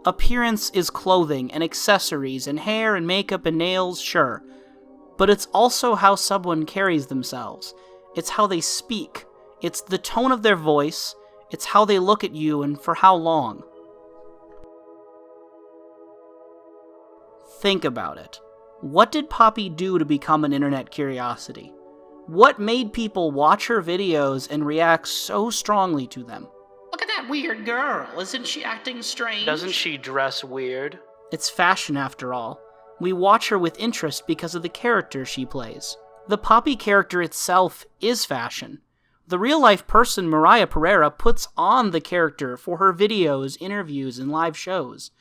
Appearance is clothing and accessories and hair and makeup and nails, sure. But it's also how someone carries themselves. It's how they speak. It's the tone of their voice. It's how they look at you and for how long. Think about it. What did Poppy do to become an internet curiosity? What made people watch her videos and react so strongly to them? Look at that weird girl. Isn't she acting strange? Doesn't she dress weird? It's fashion after all. We watch her with interest because of the character she plays. The Poppy character itself is fashion. The real-life person Mariah Pereira puts on the character for her videos, interviews, and live shows.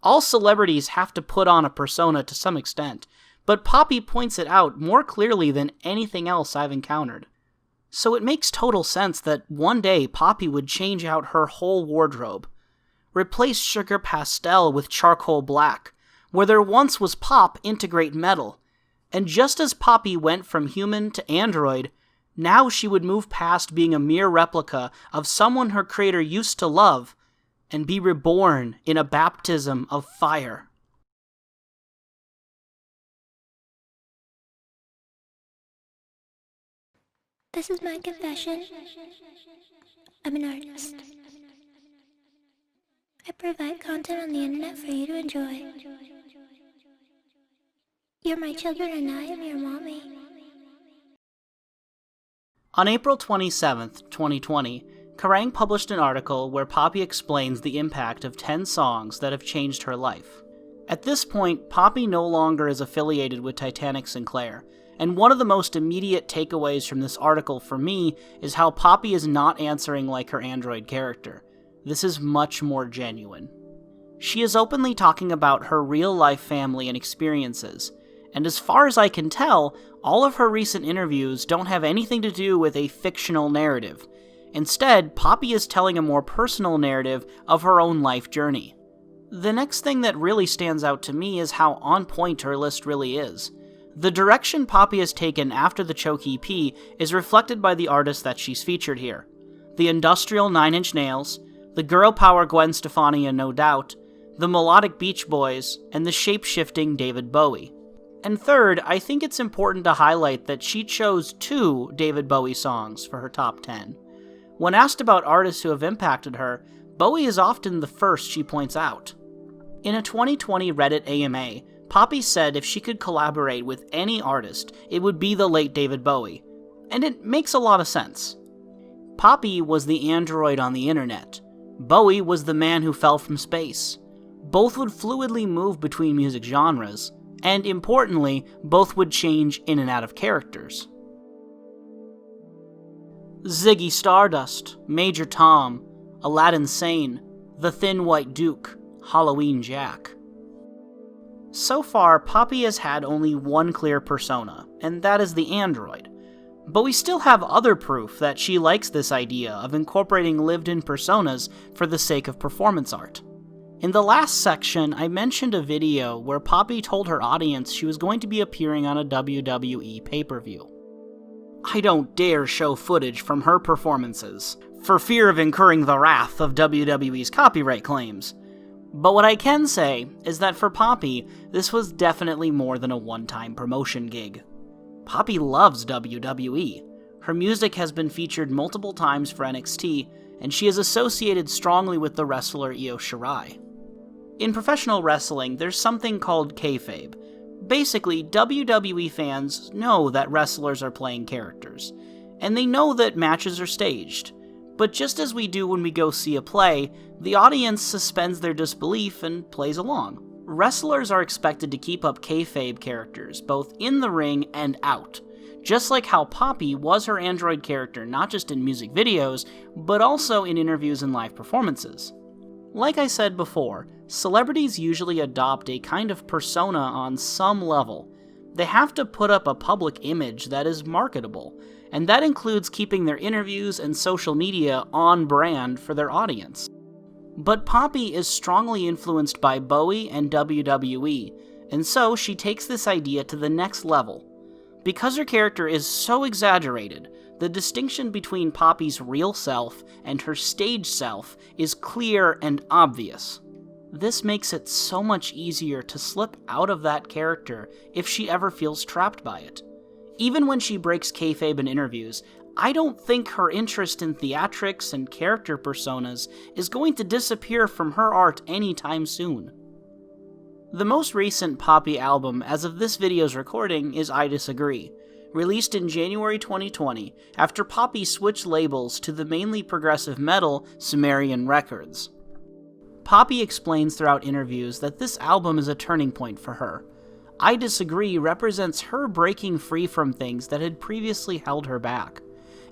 All celebrities have to put on a persona to some extent, but Poppy points it out more clearly than anything else I've encountered. So it makes total sense that one day Poppy would change out her whole wardrobe. Replace sugar pastel with charcoal black. Where there once was pop, integrate metal. And just as Poppy went from human to android, now she would move past being a mere replica of someone her creator used to love and be reborn in a baptism of fire. This is my confession. I'm an artist. I provide content on the internet for you to enjoy. You're my children and I am your mommy. On April 27th, 2020, Kerrang published an article where Poppy explains the impact of 10 songs that have changed her life. At this point, Poppy no longer is affiliated with Titanic Sinclair, and one of the most immediate takeaways from this article for me is how Poppy is not answering like her android character. This is much more genuine. She is openly talking about her real-life family and experiences, and as far as I can tell, all of her recent interviews don't have anything to do with a fictional narrative. Instead, Poppy is telling a more personal narrative of her own life journey. The next thing that really stands out to me is how on point her list really is. The direction Poppy has taken after the Choke EP is reflected by the artists that she's featured here. The industrial Nine Inch Nails, the girl power Gwen Stefani and No Doubt, the melodic Beach Boys, and the shape-shifting David Bowie. And third, I think it's important to highlight that she chose 2 David Bowie songs for her top 10. When asked about artists who have impacted her, Bowie is often the first she points out. In a 2020 Reddit AMA, Poppy said if she could collaborate with any artist, it would be the late David Bowie. And it makes a lot of sense. Poppy was the android on the internet. Bowie was the man who fell from space. Both would fluidly move between music genres, and importantly, both would change in and out of characters. Ziggy Stardust, Major Tom, Aladdin Sane, The Thin White Duke, Halloween Jack. So far, Poppy has had only one clear persona, and that is the android. But we still have other proof that she likes this idea of incorporating lived-in personas for the sake of performance art. In the last section, I mentioned a video where Poppy told her audience she was going to be appearing on a WWE pay-per-view. I don't dare show footage from her performances, for fear of incurring the wrath of WWE's copyright claims. But what I can say is that for Poppy, this was definitely more than a one-time promotion gig. Poppy loves WWE. Her music has been featured multiple times for NXT, and she is associated strongly with the wrestler Io Shirai. In professional wrestling, there's something called kayfabe. Basically, WWE fans know that wrestlers are playing characters, and they know that matches are staged. But just as we do when we go see a play, the audience suspends their disbelief and plays along. Wrestlers are expected to keep up kayfabe characters, both in the ring and out, just like how Poppy was her android character not just in music videos, but also in interviews and live performances. Like I said before, celebrities usually adopt a kind of persona on some level. They have to put up a public image that is marketable, and that includes keeping their interviews and social media on brand for their audience. But Poppy is strongly influenced by Bowie and WWE, and so she takes this idea to the next level. Because her character is so exaggerated, the distinction between Poppy's real self and her stage self is clear and obvious. This makes it so much easier to slip out of that character if she ever feels trapped by it. Even when she breaks kayfabe in interviews, I don't think her interest in theatrics and character personas is going to disappear from her art anytime soon. The most recent Poppy album as of this video's recording is I Disagree, released in January 2020 after Poppy switched labels to the mainly progressive metal Sumerian Records. Poppy explains throughout interviews that this album is a turning point for her. I Disagree represents her breaking free from things that had previously held her back,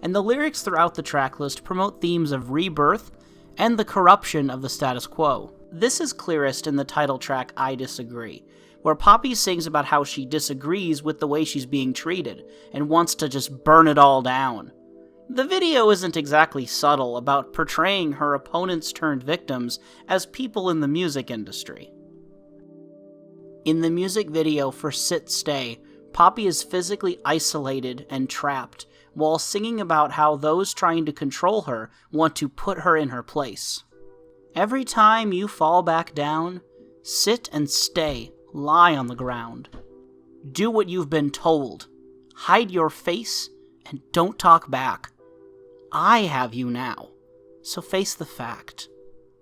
and the lyrics throughout the tracklist promote themes of rebirth and the corruption of the status quo. This is clearest in the title track I Disagree, where Poppy sings about how she disagrees with the way she's being treated and wants to just burn it all down. The video isn't exactly subtle about portraying her opponents turned victims as people in the music industry. In the music video for Sit Stay, Poppy is physically isolated and trapped, while singing about how those trying to control her want to put her in her place. Every time you fall back down, sit and stay, lie on the ground. Do what you've been told. Hide your face and don't talk back. I have you now, so face the fact.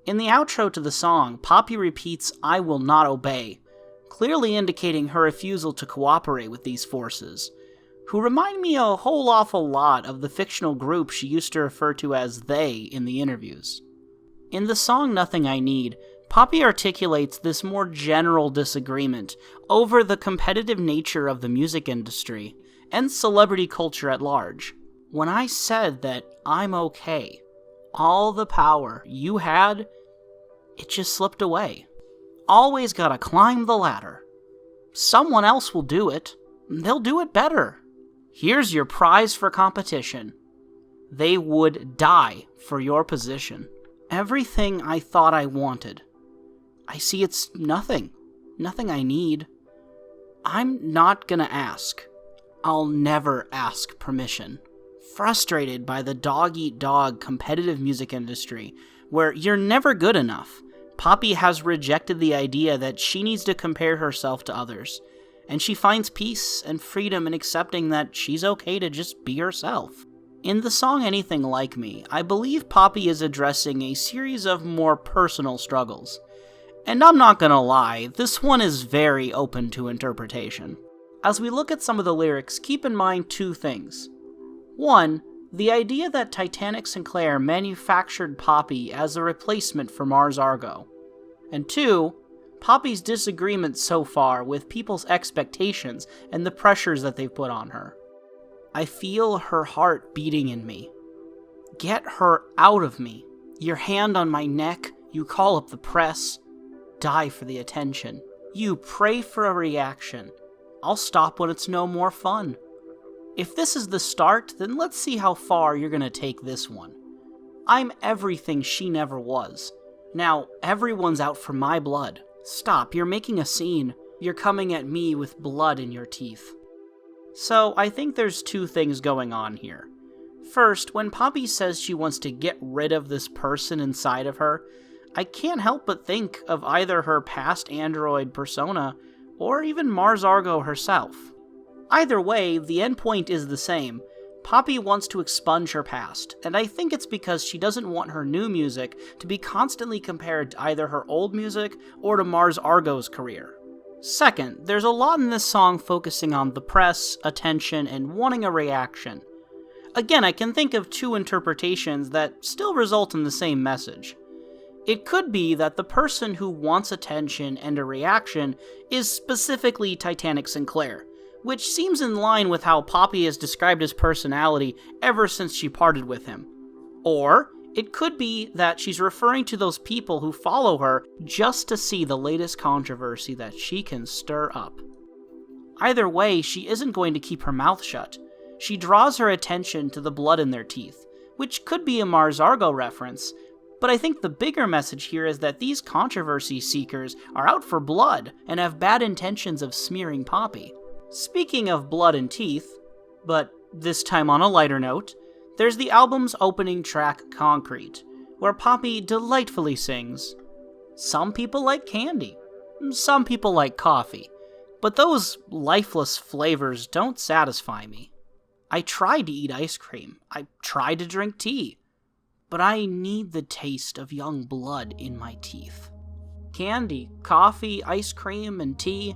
In the outro to the song, Poppy repeats, "I will not obey," clearly indicating her refusal to cooperate with these forces, who remind me a whole awful lot of the fictional group she used to refer to as they in the interviews. In the song Nothing I Need, Poppy articulates this more general disagreement over the competitive nature of the music industry and celebrity culture at large. When I said that I'm okay, all the power you had, it just slipped away. Always gotta climb the ladder. Someone else will do it. They'll do it better. Here's your prize for competition. They would die for your position. Everything I thought I wanted. I see it's nothing. Nothing I need. I'm not gonna ask. I'll never ask permission. Frustrated by the dog-eat-dog competitive music industry, where you're never good enough, Poppy has rejected the idea that she needs to compare herself to others, and she finds peace and freedom in accepting that she's okay to just be herself. In the song Anything Like Me, I believe Poppy is addressing a series of more personal struggles. And I'm not gonna lie, this one is very open to interpretation. As we look at some of the lyrics, keep in mind two things. One, the idea that Titanic Sinclair manufactured Poppy as a replacement for Mars Argo. And two, Poppy's disagreement so far with people's expectations and the pressures that they've put on her. I feel her heart beating in me. Get her out of me. Your hand on my neck, you call up the press. Die for the attention. You pray for a reaction. I'll stop when it's no more fun. If this is the start, then let's see how far you're gonna take this one. I'm everything she never was. Now, everyone's out for my blood. Stop, you're making a scene. You're coming at me with blood in your teeth. So, I think there's two things going on here. First, when Poppy says she wants to get rid of this person inside of her, I can't help but think of either her past android persona, or even Mars Argo herself. Either way, the endpoint is the same. Poppy wants to expunge her past, and I think it's because she doesn't want her new music to be constantly compared to either her old music or to Mars Argo's career. Second, there's a lot in this song focusing on the press, attention, and wanting a reaction. Again, I can think of two interpretations that still result in the same message. It could be that the person who wants attention and a reaction is specifically Titanic Sinclair, which seems in line with how Poppy has described his personality ever since she parted with him. Or, it could be that she's referring to those people who follow her just to see the latest controversy that she can stir up. Either way, she isn't going to keep her mouth shut. She draws her attention to the blood in their teeth, which could be a Mars Argo reference, but I think the bigger message here is that these controversy seekers are out for blood and have bad intentions of smearing Poppy. Speaking of blood and teeth, but this time on a lighter note, there's the album's opening track, Concrete, where Poppy delightfully sings, "Some people like candy, some people like coffee, but those lifeless flavors don't satisfy me. I tried to eat ice cream, I tried to drink tea, but I need the taste of young blood in my teeth." Candy, coffee, ice cream, and tea.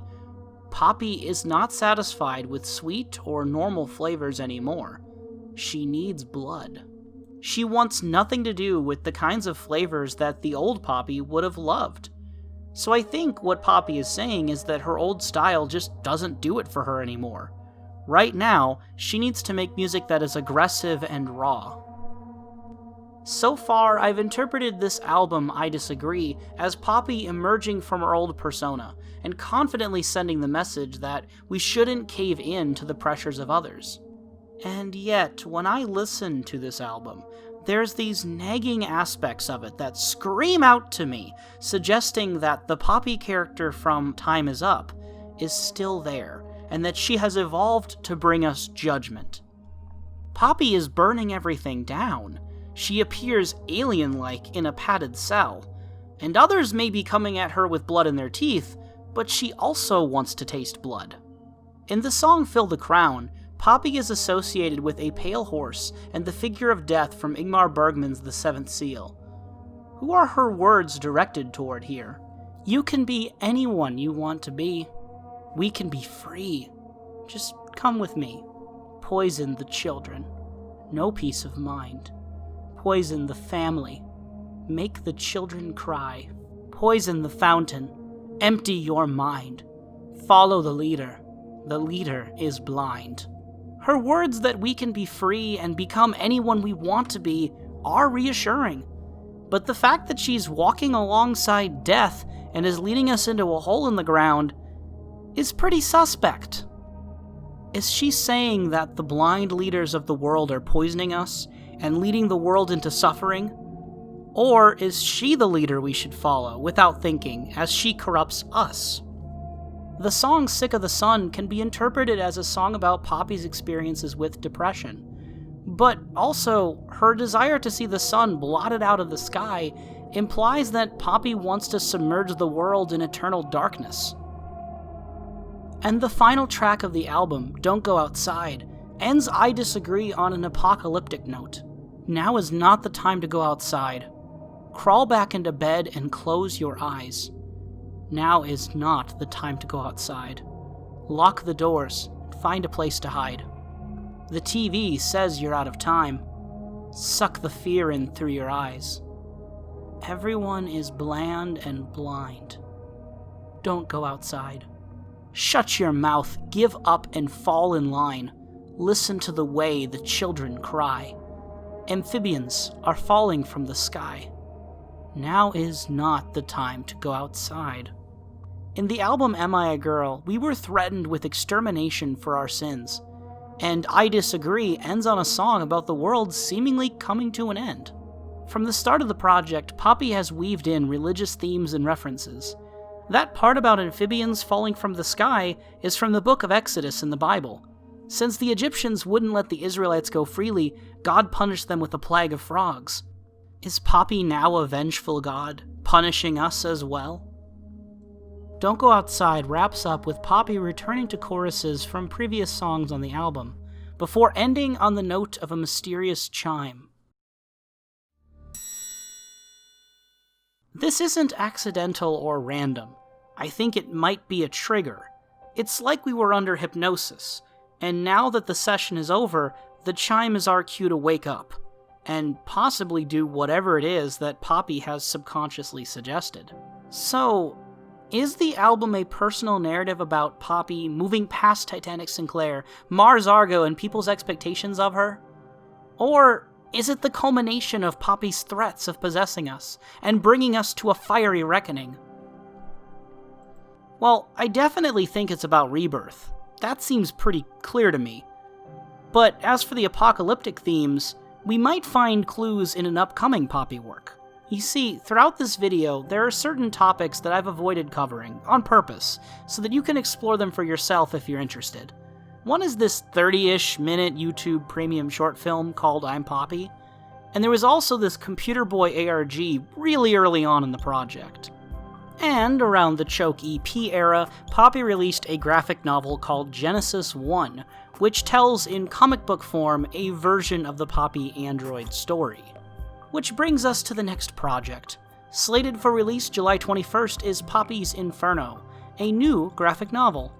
Poppy is not satisfied with sweet or normal flavors anymore. She needs blood. She wants nothing to do with the kinds of flavors that the old Poppy would have loved. So I think what Poppy is saying is that her old style just doesn't do it for her anymore. Right now, she needs to make music that is aggressive and raw. So far, I've interpreted this album, I Disagree, as Poppy emerging from her old persona, and confidently sending the message that we shouldn't cave in to the pressures of others. And yet, when I listen to this album, there's these nagging aspects of it that scream out to me, suggesting that the Poppy character from Time Is Up is still there, and that she has evolved to bring us judgment. Poppy is burning everything down. She appears alien-like in a padded cell, and others may be coming at her with blood in their teeth, but she also wants to taste blood. In the song Fill the Crown, Poppy is associated with a pale horse and the figure of death from Ingmar Bergman's The Seventh Seal. Who are her words directed toward here? You can be anyone you want to be. We can be free. Just come with me. Poison the children. No peace of mind. Poison the family. Make the children cry. Poison the fountain. Empty your mind. Follow the leader. The leader is blind. Her words that we can be free and become anyone we want to be are reassuring. But the fact that she's walking alongside death and is leading us into a hole in the ground is pretty suspect. Is she saying that the blind leaders of the world are poisoning us and leading the world into suffering? Or is she the leader we should follow without thinking, as she corrupts us? The song Sick of the Sun can be interpreted as a song about Poppy's experiences with depression. But also, her desire to see the sun blotted out of the sky implies that Poppy wants to submerge the world in eternal darkness. And the final track of the album, Don't Go Outside, ends I Disagree on an apocalyptic note. Now is not the time to go outside. Crawl back into bed and close your eyes. Now is not the time to go outside. Lock the doors, find a place to hide. The TV says you're out of time. Suck the fear in through your eyes. Everyone is bland and blind. Don't go outside. Shut your mouth, give up and fall in line. Listen to the way the children cry. Amphibians are falling from the sky. Now is not the time to go outside. In the album Am I a Girl, we were threatened with extermination for our sins. And I Disagree ends on a song about the world seemingly coming to an end. From the start of the project, Poppy has weaved in religious themes and references. That part about amphibians falling from the sky is from the book of Exodus in the Bible. Since the Egyptians wouldn't let the Israelites go freely, God punished them with a plague of frogs. Is Poppy now a vengeful God, punishing us as well? Don't Go Outside wraps up with Poppy returning to choruses from previous songs on the album, before ending on the note of a mysterious chime. This isn't accidental or random. I think it might be a trigger. It's like we were under hypnosis, and now that the session is over, the chime is our cue to wake up, and possibly do whatever it is that Poppy has subconsciously suggested. So, is the album a personal narrative about Poppy moving past Titanic Sinclair, Mars Argo, and people's expectations of her? Or is it the culmination of Poppy's threats of possessing us and bringing us to a fiery reckoning? Well, I definitely think it's about rebirth. That seems pretty clear to me. But as for the apocalyptic themes, we might find clues in an upcoming Poppy work. You see, throughout this video, there are certain topics that I've avoided covering, on purpose, so that you can explore them for yourself if you're interested. One is this 30-ish minute YouTube premium short film called I'm Poppy, and there was also this Computer Boy ARG really early on in the project. And around the Choke EP era, Poppy released a graphic novel called Genesis 1, which tells in comic book form a version of the Poppy Android story. Which brings us to the next project. Slated for release July 21st is Poppy's Inferno, a new graphic novel.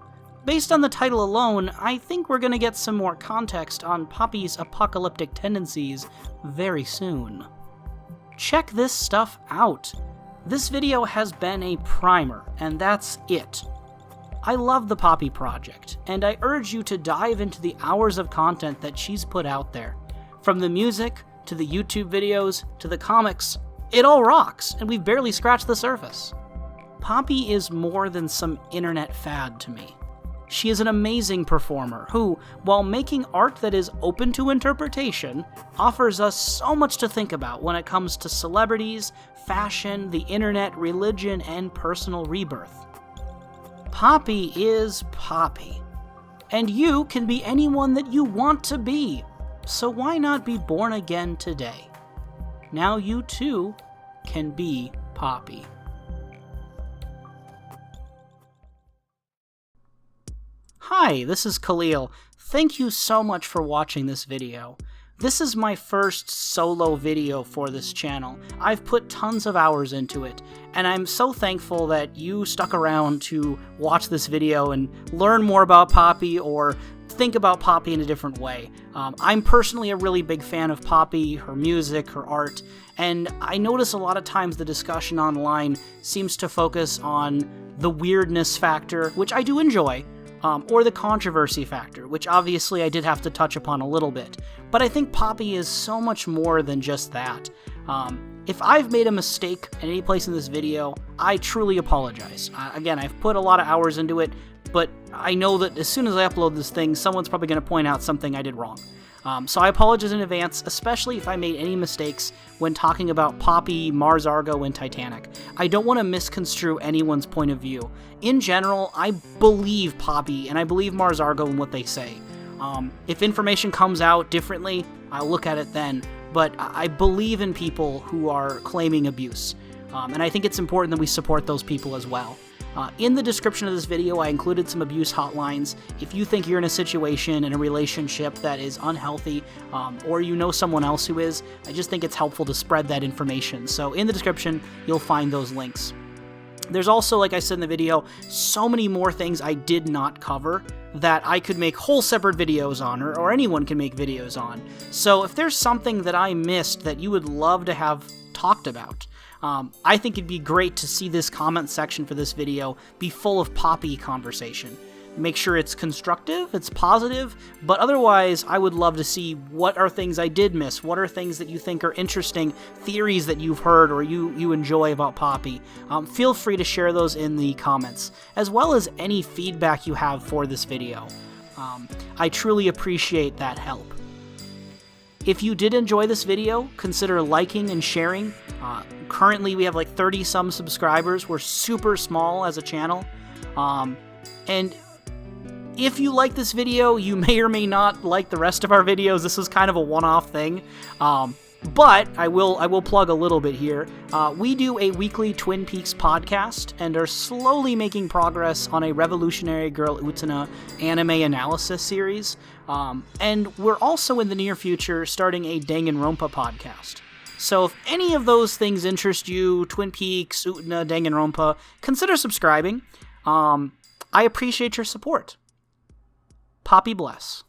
Based on the title alone, I think we're gonna get some more context on Poppy's apocalyptic tendencies very soon. Check this stuff out. This video has been a primer, and that's it. I love the Poppy project, and I urge you to dive into the hours of content that she's put out there. From the music, to the YouTube videos, to the comics, it all rocks, and we've barely scratched the surface. Poppy is more than some internet fad to me. She is an amazing performer who, while making art that is open to interpretation, offers us so much to think about when it comes to celebrities, fashion, the internet, religion, and personal rebirth. Poppy is Poppy. And you can be anyone that you want to be. So why not be born again today? Now you too can be Poppy. Hi, this is Khalil. Thank you so much for watching this video. This is my first solo video for this channel. I've put tons of hours into it, and I'm so thankful that you stuck around to watch this video and learn more about Poppy or think about Poppy in a different way. I'm personally a really big fan of Poppy, her music, her art, and I notice a lot of times the discussion online seems to focus on the weirdness factor, which I do enjoy, or the controversy factor, which obviously I did have to touch upon a little bit. But I think Poppy is so much more than just that. If I've made a mistake at any place in this video, I truly apologize. Again, I've put a lot of hours into it, but I know that as soon as I upload this thing, someone's probably going to point out something I did wrong. So I apologize in advance, especially if I made any mistakes when talking about Poppy, Mars Argo, and Titanic. I don't want to misconstrue anyone's point of view. In general, I believe Poppy, and I believe Mars Argo in what they say. If information comes out differently, I'll look at it then, but I believe in people who are claiming abuse. And I think it's important that we support those people as well. In the description of this video, I included some abuse hotlines. If you think you're in a situation, in a relationship that is unhealthy, or you know someone else who is, I just think it's helpful to spread that information. So in the description, you'll find those links. There's also, like I said in the video, so many more things I did not cover that I could make whole separate videos on, or anyone can make videos on. So if there's something that I missed that you would love to have talked about, I think it'd be great to see this comment section for this video be full of Poppy conversation. Make sure it's constructive, it's positive, but otherwise I would love to see what are things I did miss, what are things that you think are interesting, theories that you've heard or you enjoy about Poppy. Feel free to share those in the comments, as well as any feedback you have for this video. I truly appreciate that help. If you did enjoy this video, consider liking and sharing. Currently we have like 30-some subscribers. We're super small as a channel. And if you like this video, you may or may not like the rest of our videos. This was kind of a one-off thing. But I will plug a little bit here. We do a weekly Twin Peaks podcast and are slowly making progress on a Revolutionary Girl Utena anime analysis series. And we're also in the near future starting a Danganronpa podcast. So if any of those things interest you, Twin Peaks, Utena, Danganronpa, consider subscribing. I appreciate your support. Poppy bless.